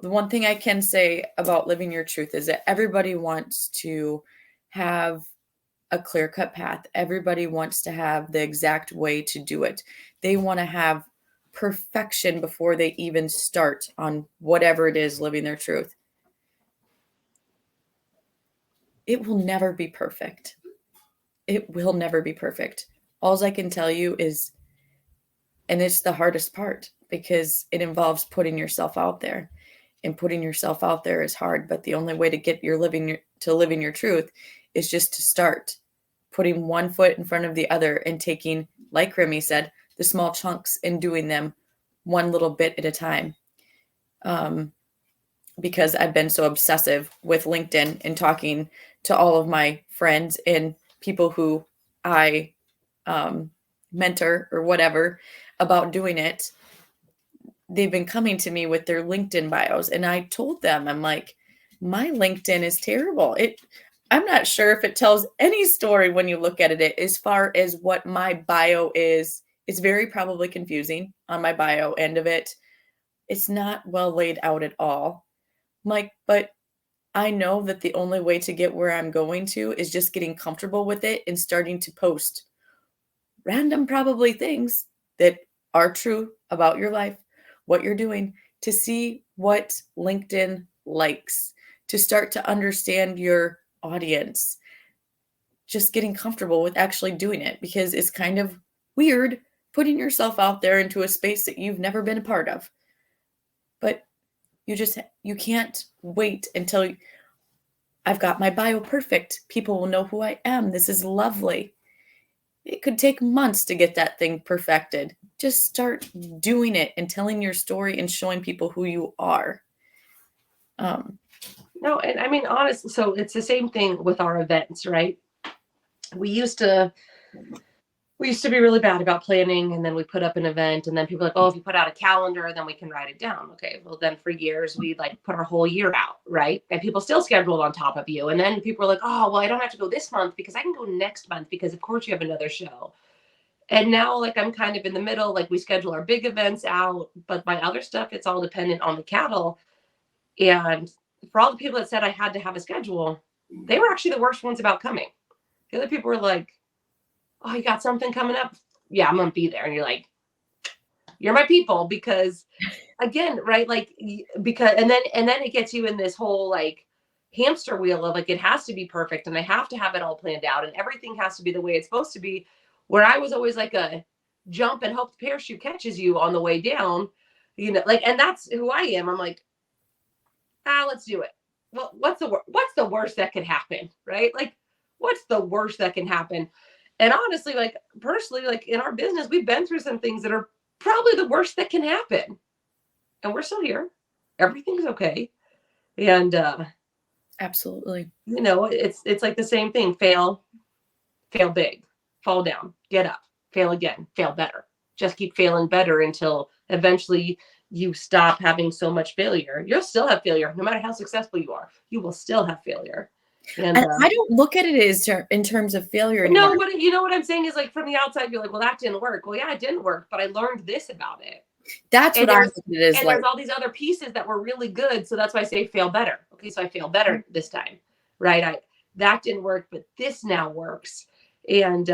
S1: The one thing I can say about living your truth is that everybody wants to have a clear-cut path. Everybody wants to have the exact way to do it. They want to have perfection before they even start on whatever it is living their truth. It will never be perfect. It will never be perfect. All I can tell you is, and it's the hardest part because it involves putting yourself out there, and putting yourself out there is hard. But the only way to get living your truth is just to start putting one foot in front of the other and taking, like Remy said, the small chunks and doing them one little bit at a time. Because I've been so obsessive with LinkedIn and talking to all of my friends and people who I mentor or whatever about doing it. They've been coming to me with their LinkedIn bios. And I told them, I'm like, my LinkedIn is terrible. I'm not sure if it tells any story when you look at it. As far as what my bio is, it's very probably confusing on my bio end of it. It's not well laid out at all. Like, but I know that the only way to get where I'm going to is just getting comfortable with it and starting to post random probably things that are true about your life, what you're doing, to see what LinkedIn likes, to start to understand your audience, just getting comfortable with actually doing it, because it's kind of weird putting yourself out there into a space that you've never been a part of. But you can't wait until I've got my bio perfect. People will know who I am. This is lovely. It could take months to get that thing perfected. Just start doing it and telling your story and showing people who you are.
S2: No, and I mean, honestly, so it's the same thing with our events, right? We used to be really bad about planning, and then we put up an event, and then people are like, oh, if you put out a calendar, then we can write it down. Okay, well then for years we like put our whole year out, right? And people still scheduled on top of you, and then people are like, oh, well, I don't have to go this month because I can go next month because of course you have another show. And now like I'm kind of in the middle, like we schedule our big events out, but my other stuff, it's all dependent on the cattle. And for all the people that said I had to have a schedule, they were actually the worst ones about coming. The other people were like, oh, you got something coming up? Yeah, I'm gonna be there. And you're like, you're my people, because again, right? Like, because and then it gets you in this whole like hamster wheel of like it has to be perfect and I have to have it all planned out and everything has to be the way it's supposed to be. Where I was always like a jump and hope the parachute catches you on the way down, you know, like, and that's who I am. I'm like, let's do it. Well, what's the worst that could happen, right? Like, what's the worst that can happen? And honestly, like personally, like in our business, we've been through some things that are probably the worst that can happen, and we're still here. Everything's okay, and
S1: Absolutely.
S2: you know, it's like the same thing: fail, fail big, fall down, get up, fail again, fail better. Just keep failing better until eventually you stop having so much failure. You'll still have failure, no matter how successful you are. You will still have failure. And
S1: I don't look at it as in terms of failure anymore.
S2: no, but you know what I'm saying is like from the outside, you're like, well, that didn't work. Well, yeah, it didn't work, but I learned this about it.
S1: That's
S2: And
S1: what I look at it as
S2: and
S1: like.
S2: there's all these other pieces that were really good. So that's why I say fail better. Okay, so I fail better this time, right? That didn't work, but this now works. And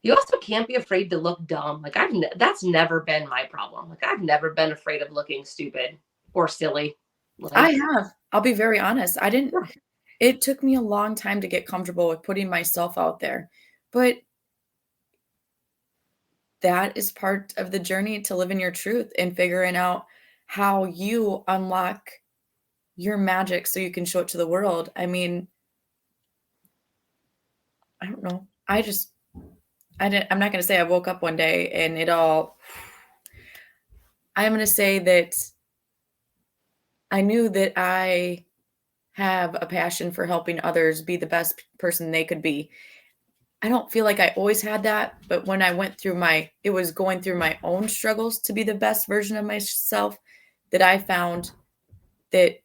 S2: you also can't be afraid to look dumb. Like that's never been my problem. Like I've never been afraid of looking stupid or silly. Like,
S1: I have. I'll be very honest. I didn't. It took me a long time to get comfortable with putting myself out there, but that is part of the journey to living your truth and figuring out how you unlock your magic so you can show it to the world. I mean, I don't know. I'm not going to say I woke up one day and it all. I'm going to say that I knew that I have a passion for helping others be the best person they could be. I don't feel like I always had that, but when I went through it was going through my own struggles to be the best version of myself that I found that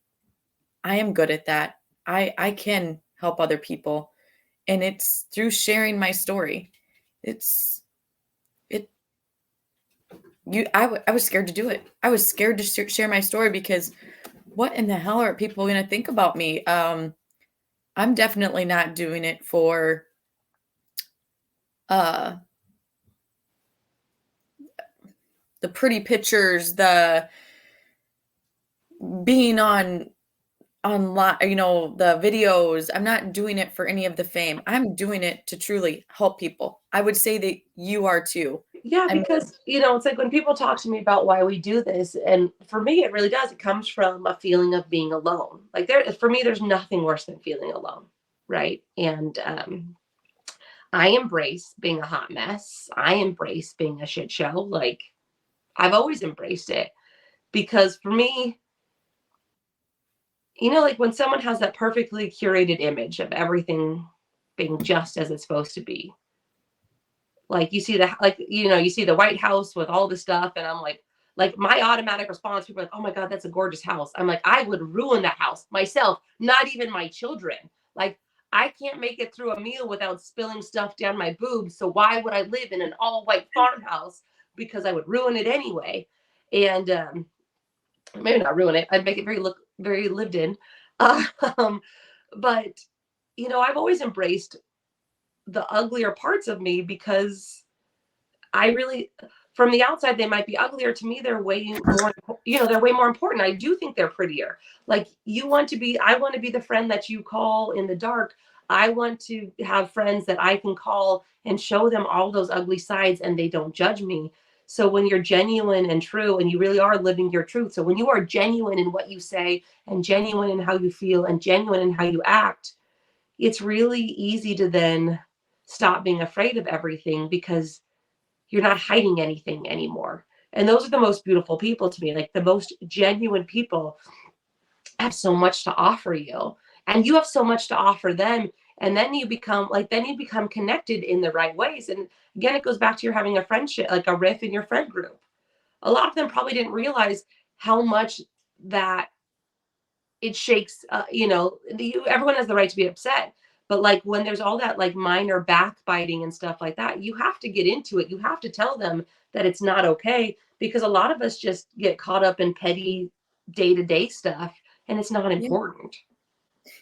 S1: I am good at that. I can help other people. And it's through sharing my story. I was scared to do it. I was scared to share my story because what in the hell are people going to think about me? I'm definitely not doing it for the pretty pictures, the being on online, the videos. I'm not doing it for any of the fame. I'm doing it to truly help people. I would say that you are too.
S2: yeah, because you know, it's like when people talk to me about why we do this, and for me, it really does. It comes from a feeling of being alone. Like for me, there's nothing worse than feeling alone, right? And I embrace being a hot mess. I embrace being a shit show. Like I've always embraced it because for me, you know, like when someone has that perfectly curated image of everything being just as it's supposed to be, like you see you see the White House with all the stuff, and I'm like my automatic response, people are like, oh my God, that's a gorgeous house. I'm like, I would ruin that house myself, not even my children. Like I can't make it through a meal without spilling stuff down my boobs. So why would I live in an all white farmhouse? Because I would ruin it anyway. And maybe not ruin it. I'd make it very lived in. Um, but you know, I've always embraced the uglier parts of me because I really, from the outside, they might be uglier. To me, they're way more, they're way more important. I do think they're prettier. Like I want to be the friend that you call in the dark. I want to have friends that I can call and show them all those ugly sides and they don't judge me. So when you're genuine and true and you really are living your truth, so when you are genuine in what you say and genuine in how you feel and genuine in how you act, it's really easy to then stop being afraid of everything because you're not hiding anything anymore. And those are the most beautiful people to me. Like the most genuine people have so much to offer you, and you have so much to offer them. And then you become connected in the right ways. And again, it goes back to you're having a friendship, like a riff in your friend group. A lot of them probably didn't realize how much that it shakes, everyone has the right to be upset, but like when there's all that like minor backbiting and stuff like that, you have to get into it. You have to tell them that it's not okay, because a lot of us just get caught up in petty day-to-day stuff and it's not
S1: Yeah.
S2: important.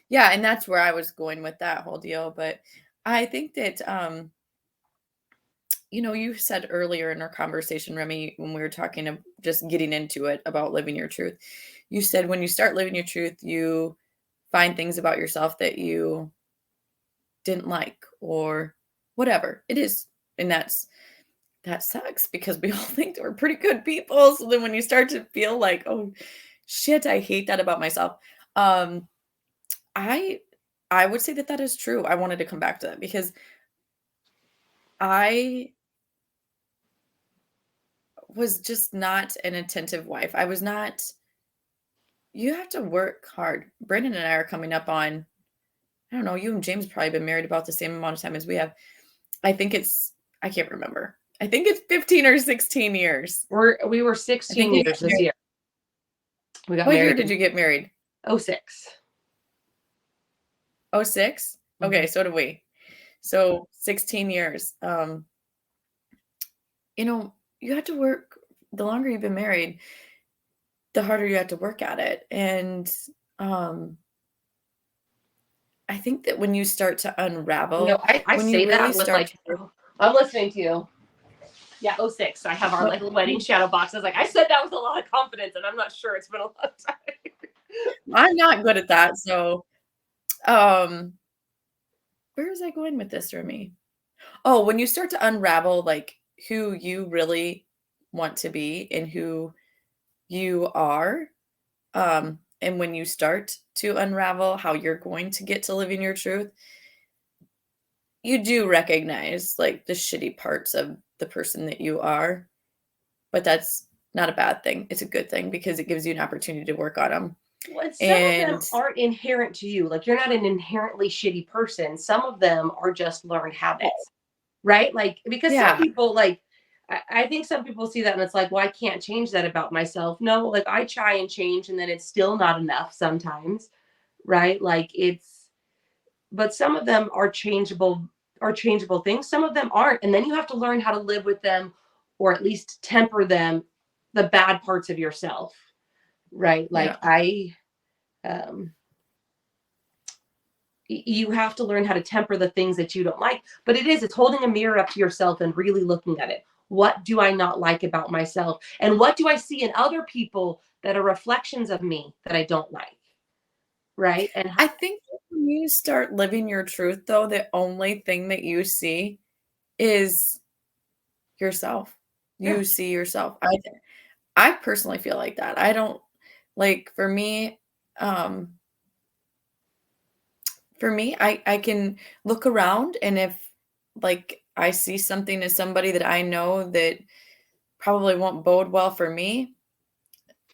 S1: Yeah, and that's where I was going with that whole deal, but I think that, you said earlier in our conversation, Remy, when we were talking of just getting into it about living your truth, you said when you start living your truth, you find things about yourself that you didn't like or whatever it is. And that sucks because we all think we're pretty good people. So then when you start to feel like, oh shit, I hate that about myself. Um, I I would say that that is true. I wanted to come back to that because I was just not an attentive wife. I was not. You have to work hard. Brandon and I are coming up on, I don't know, you and James probably been married about the same amount of time as we have. I can't remember. I think it's 15 or 16 years.
S2: We were
S1: I think
S2: 16
S1: we
S2: years
S1: got
S2: this
S1: married.
S2: year. We got
S1: What year
S2: married
S1: did you get married?
S2: in 06.
S1: Oh, 06?
S2: Mm-hmm.
S1: Okay, so did we. So 16 years. You have to work. The longer you've been married, the harder you have to work at it. And um, I think that when you start to unravel,
S2: I
S1: when you
S2: say
S1: really
S2: that with
S1: start
S2: like,
S1: to,
S2: I'm listening to you. Yeah, 06. I have our like wedding shadow boxes. Like I said that with a lot of confidence, and I'm not sure it's been a long time.
S1: I'm not good at that. So, um, where is I going with this, Remy? Oh, when you start to unravel like who you really want to be and who you are, and when you start to unravel how you're going to get to living your truth, you do recognize like the shitty parts of the person that you are, but that's not a bad thing. It's a good thing because it gives you an opportunity to work on them.
S2: Well, some of them
S1: And
S2: aren't inherent to you. Like you're not an inherently shitty person. Some of them are just learned habits, right? Like because some
S1: yeah,
S2: people like I think some people see that and it's like, well, I can't change that about myself. No, like I try and change and then it's still not enough sometimes, right? Like it's but some of them are changeable things. Some of them aren't. And then you have to learn how to live with them or at least temper them, the bad parts of yourself, right?
S1: yeah.
S2: Like um you have to learn how to temper the things that you don't like, but it's holding a mirror up to yourself and really looking at it. What do I not like about myself, and what do I see in other people that are reflections of me that I don't like, right? And
S1: I think when you start living your truth, though, the only thing that you see is yourself.
S2: yeah,
S1: You see yourself. I personally feel like that. I don't like um for me, I can look around and if like I see something as somebody that I know that probably won't bode well for me,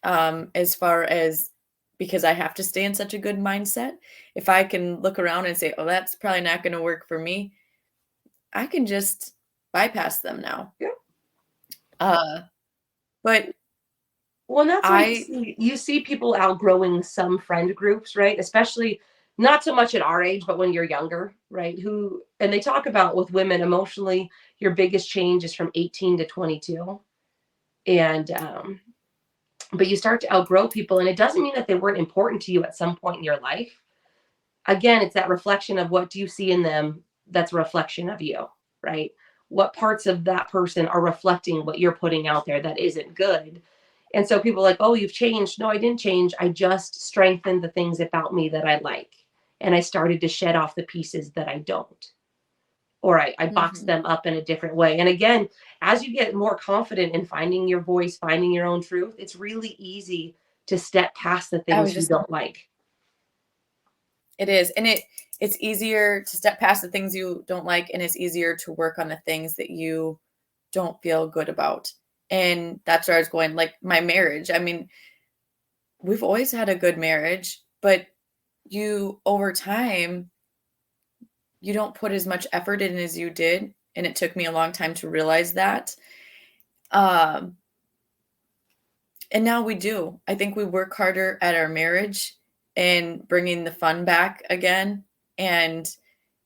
S1: as far as because I have to stay in such a good mindset. If I can look around and say, "Oh, that's probably not going to work for me," I can just bypass them now.
S2: yeah.
S1: Uh, but
S2: Well, and that's why
S1: I,
S2: you see people outgrowing some friend groups, right? Especially not so much at our age, but when you're younger, right? Who and they talk about with women emotionally, your biggest change is from 18 to 22. And but you start to outgrow people, and it doesn't mean that they weren't important to you at some point in your life. Again, it's that reflection of what do you see in them that's a reflection of you, right? What parts of that person are reflecting what you're putting out there that isn't good. And so people are like, oh, you've changed. No, I didn't change. I just strengthened the things about me that I like. And I started to shed off the pieces that I don't. or I box them up in a different way. And again, as you get more confident in finding your voice, finding your own truth, it's really easy to step past the things you don't like.
S1: It is. And it's easier to step past the things you don't like, and it's easier to work on the things that you don't feel good about. And that's where I was going, like my marriage. I mean, we've always had a good marriage, but you over time, you don't put as much effort in as you did. And it took me a long time to realize that. And now we do. I think we work harder at our marriage and bringing the fun back again. And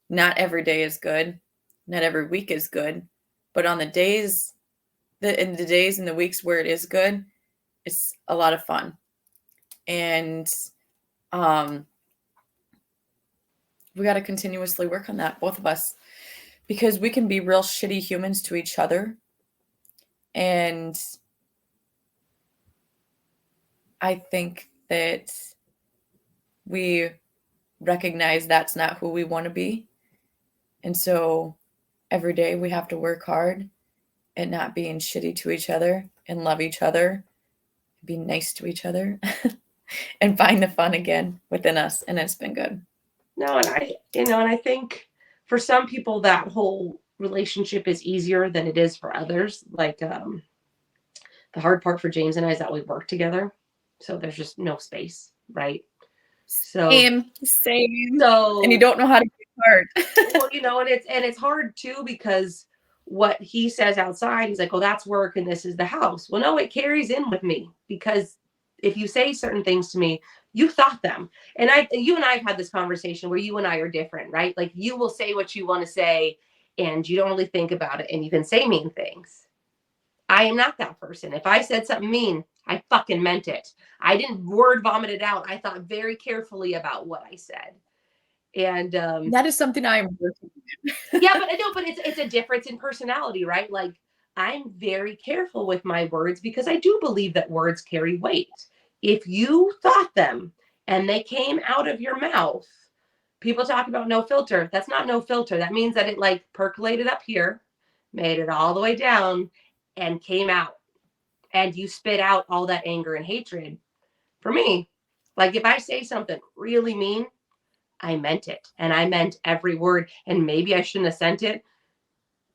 S1: not every day is good. Not every week is good. But on the days, in the days and the weeks where it is good, it's a lot of fun. And we got to continuously work on that, both of us, because we can be real shitty humans to each other. And I think that we recognize that's not who we want to be. And so every day we have to work hard at not being shitty to each other and love each other, be nice to each other and find the fun again within us. And it's been good.
S2: No, and I think for some people that whole relationship is easier than it is for others. Like the hard part for James and I is that we work together. So there's just no space, right? So
S1: same.
S2: So
S1: and you don't know how to get hard.
S2: Well, and it's hard too, because what he says outside, he's like, oh, that's work and this is the house. Well, no, it carries in with me, because if you say certain things to me, you thought them. And you and I have had this conversation where you and I are different, right? Like you will say what you want to say and you don't really think about it, and you can say mean things. I am not that person. If I said something mean, I fucking meant it. I didn't word vomit it out. I thought very carefully about what I said. And
S1: that is something I'm working
S2: on. Yeah, but it's a difference in personality, right? Like I'm very careful with my words, because I do believe that words carry weight. If you thought them and they came out of your mouth, people talk about no filter. That's not no filter. That means that it like percolated up here, made it all the way down, and came out. And you spit out all that anger and hatred. For me, like if I say something really mean, I meant it. And I meant every word. And maybe I shouldn't have sent it,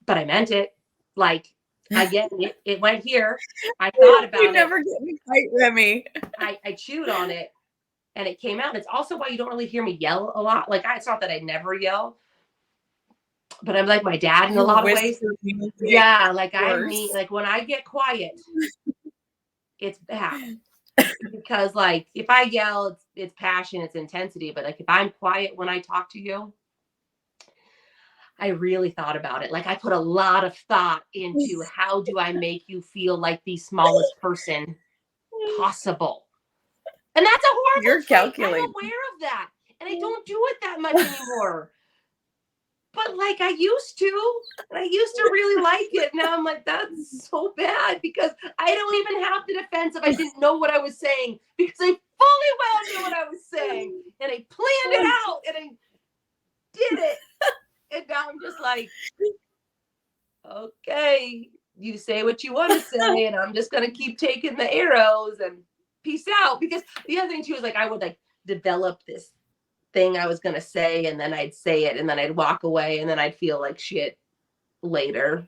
S2: but I meant it. Like, again, it went here. I thought about it.
S1: You never get me quite, Remy.
S2: I chewed on it and it came out. It's also why you don't really hear me yell a lot. Like, it's not that I never yell, but I'm like my dad in a lot of ways. Yeah, like I mean, like when I get quiet, it's bad. Because like if I yell, it's passion, it's intensity. But like if I'm quiet when I talk to you, I really thought about it. Like I put a lot of thought into how do I make you feel like the smallest person possible. And that's a horrible
S1: You're calculating.
S2: I'm aware of that. And I don't do it that much anymore. But like I used to, and I used to really like it. Now I'm like, that's so bad, because I don't even have the defense if I didn't know what I was saying, because I fully well knew what I was saying, and I planned it out, and I did it. And now I'm just like, okay, you say what you want to say, and I'm just gonna keep taking the arrows and peace out. Because the other thing too is like I would like develop this thing I was going to say, and then I'd say it, and then I'd walk away, and then I'd feel like shit later.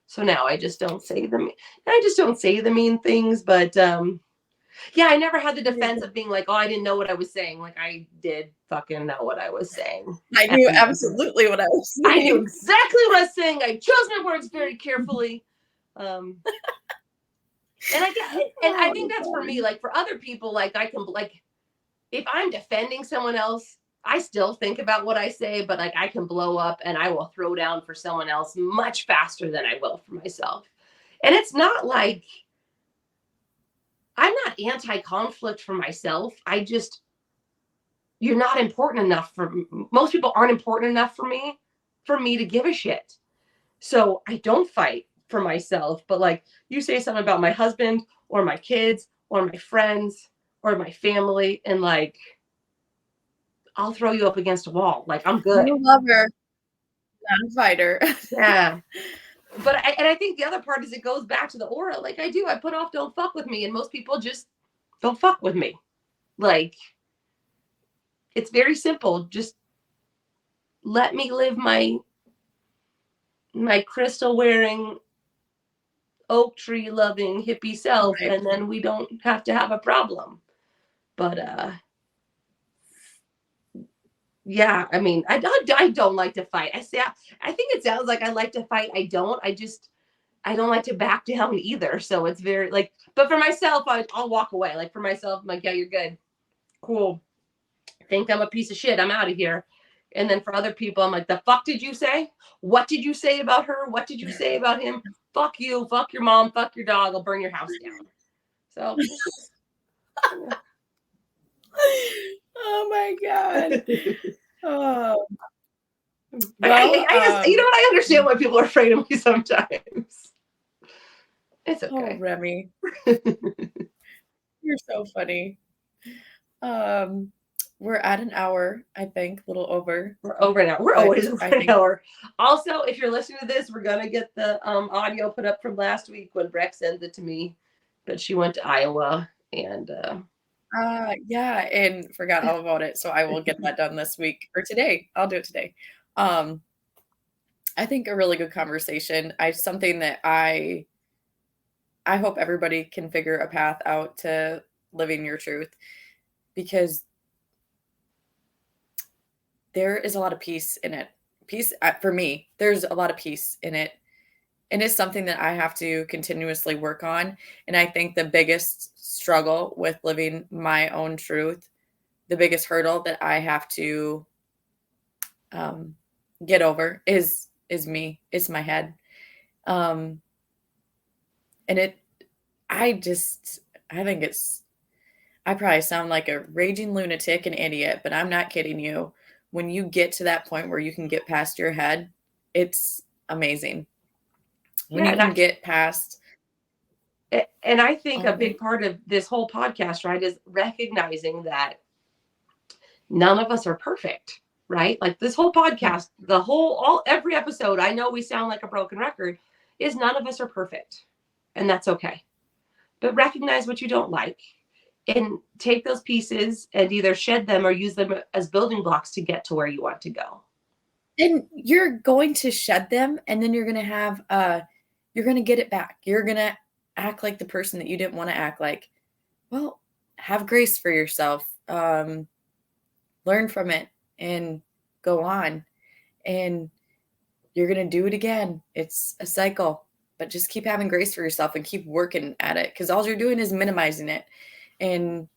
S2: So now I just don't say the mean things. But yeah, I never had the defense of being like, oh, I didn't know what I was saying. Like I did fucking know what I was saying.
S1: I knew absolutely what I was saying.
S2: I knew exactly what I was saying. I chose my words very carefully. And I think that's for me. Like for other people, like I can, like if I'm defending someone else, I still think about what I say, but like I can blow up and I will throw down for someone else much faster than I will for myself. And it's not like I'm not anti-conflict for myself. You're not important enough most people aren't important enough for me to give a shit. So I don't fight for myself, but like you say something about my husband or my kids or my friends or my family, and like I'll throw you up against a wall. Like I'm good.
S1: You love her. non-fighter.
S2: Yeah. But I think the other part is it goes back to the aura. Like I put off don't fuck with me, and most people just don't fuck with me. Like it's very simple. Just let me live my crystal wearing, oak tree loving hippie self,
S1: Right.
S2: and then we don't have to have a problem. But yeah, I mean, I don't like to fight. I think it sounds like I like to fight. I don't. I don't like to back down either. So it's very like, but for myself, I'll walk away. Like for myself, I'm like, yeah, you're good. Cool. Think I'm a piece of shit. I'm out of here. And then for other people, I'm like, the fuck did you say? What did you say about her? What did you say about him? Fuck you. Fuck your mom. Fuck your dog. I'll burn your house down. So.
S1: Oh my God. Oh.
S2: Well, I guess, you know what? I understand why people are afraid of me sometimes. It's okay.
S1: Oh, Remy. You're so funny. We're at an hour, I think, a little over.
S2: We're over an hour. We're always over an hour. Also, if you're listening to this, we're gonna get the audio put up from last week when Breck sent it to me. But she went to Iowa and
S1: yeah, and forgot all about it. So I will get that done this week or today. I'll do it today. I think a really good conversation. Something that I hope everybody can figure a path out to living your truth, because there is a lot of peace in it. Peace for me, there's a lot of peace in it. And it's something that I have to continuously work on. And I think the biggest struggle with living my own truth, the biggest hurdle that I have to get over is me. It's my head. And I think I probably sound like a raging lunatic and idiot, but I'm not kidding you. When you get to that point where you can get past your head, it's amazing. When you can get past.
S2: And I think a big part of this whole podcast, right, is recognizing that none of us are perfect, right? Like this whole podcast, every episode, I know we sound like a broken record, is none of us are perfect. And that's okay. But recognize what you don't like and take those pieces and either shed them or use them as building blocks to get to where you want to go.
S1: And you're going to shed them, and then you're going to get it back. You're going to act like the person that you didn't want to act like. Well, have grace for yourself. Learn from it and go on. And you're going to do it again. It's a cycle, but just keep having grace for yourself and keep working at it, because all you're doing is minimizing it. And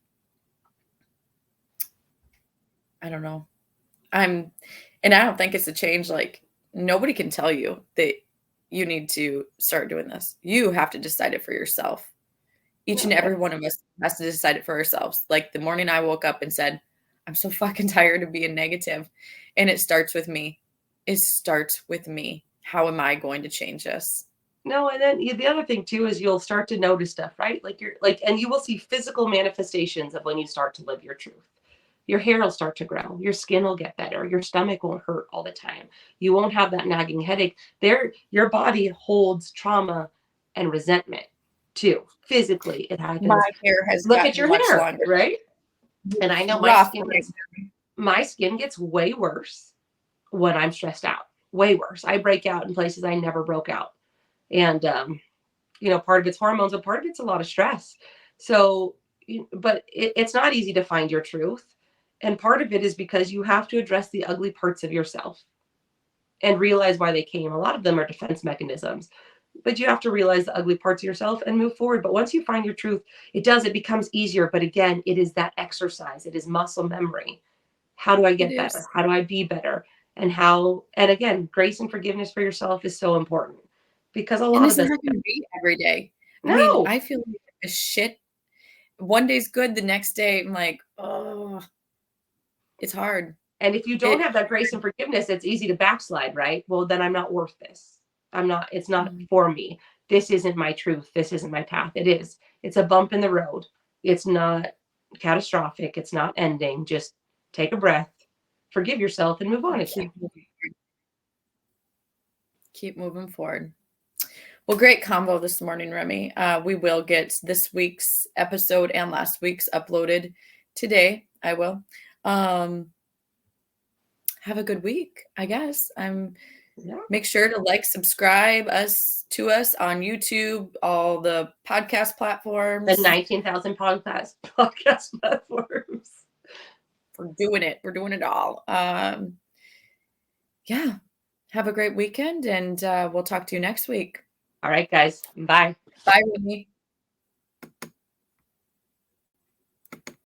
S1: I don't know. And I don't think it's a change. Like, nobody can tell you that you need to start doing this. You have to decide it for yourself. Each and every one of us has to decide it for ourselves. Like the morning I woke up and said, I'm so fucking tired of being negative. And it starts with me. It starts with me. How am I going to change this?
S2: No, and then the other thing too is you'll start to notice stuff, right? And you will see physical manifestations of when you start to live your truth. Your hair will start to grow. Your skin will get better. Your stomach won't hurt all the time. You won't have that nagging headache. Your body holds trauma and resentment too. Physically, it happens.
S1: My hair has
S2: look at your hair, longer. Right? And I know my skin gets way worse when I'm stressed out. Way worse. I break out in places I never broke out. And, part of it's hormones, but part of it's a lot of stress. So, but it's not easy to find your truth. And part of it is because you have to address the ugly parts of yourself and realize why they came. A lot of them are defense mechanisms, but you have to realize the ugly parts of yourself and move forward. But once you find your truth, it becomes easier. But again, it is that exercise. It is muscle memory. How do I get better? How do I be better? And again, grace and forgiveness for yourself is so important. Because a lot of this
S1: isn't going to be every day.
S2: No.
S1: I mean, I feel like a shit. One day's good. The next day, I'm like, oh, it's hard.
S2: And if you don't have that grace and forgiveness, it's easy to backslide, right? Well, then I'm not worth this. It's not for me. This isn't my truth. This isn't my path. It's a bump in the road. It's not catastrophic. It's not ending. Just take a breath, forgive yourself, and move on again.
S1: keep moving forward. Well, great combo this morning, Remy. We will get this week's episode and last week's uploaded today. I will. Have a good week, I guess. Make sure to like, subscribe to us on YouTube, all the podcast platforms.
S2: The 19,000 podcast platforms.
S1: We're doing it. We're doing it all. Yeah. Have a great weekend, and we'll talk to you next week.
S2: All right, guys. Bye.
S1: Bye, Remy.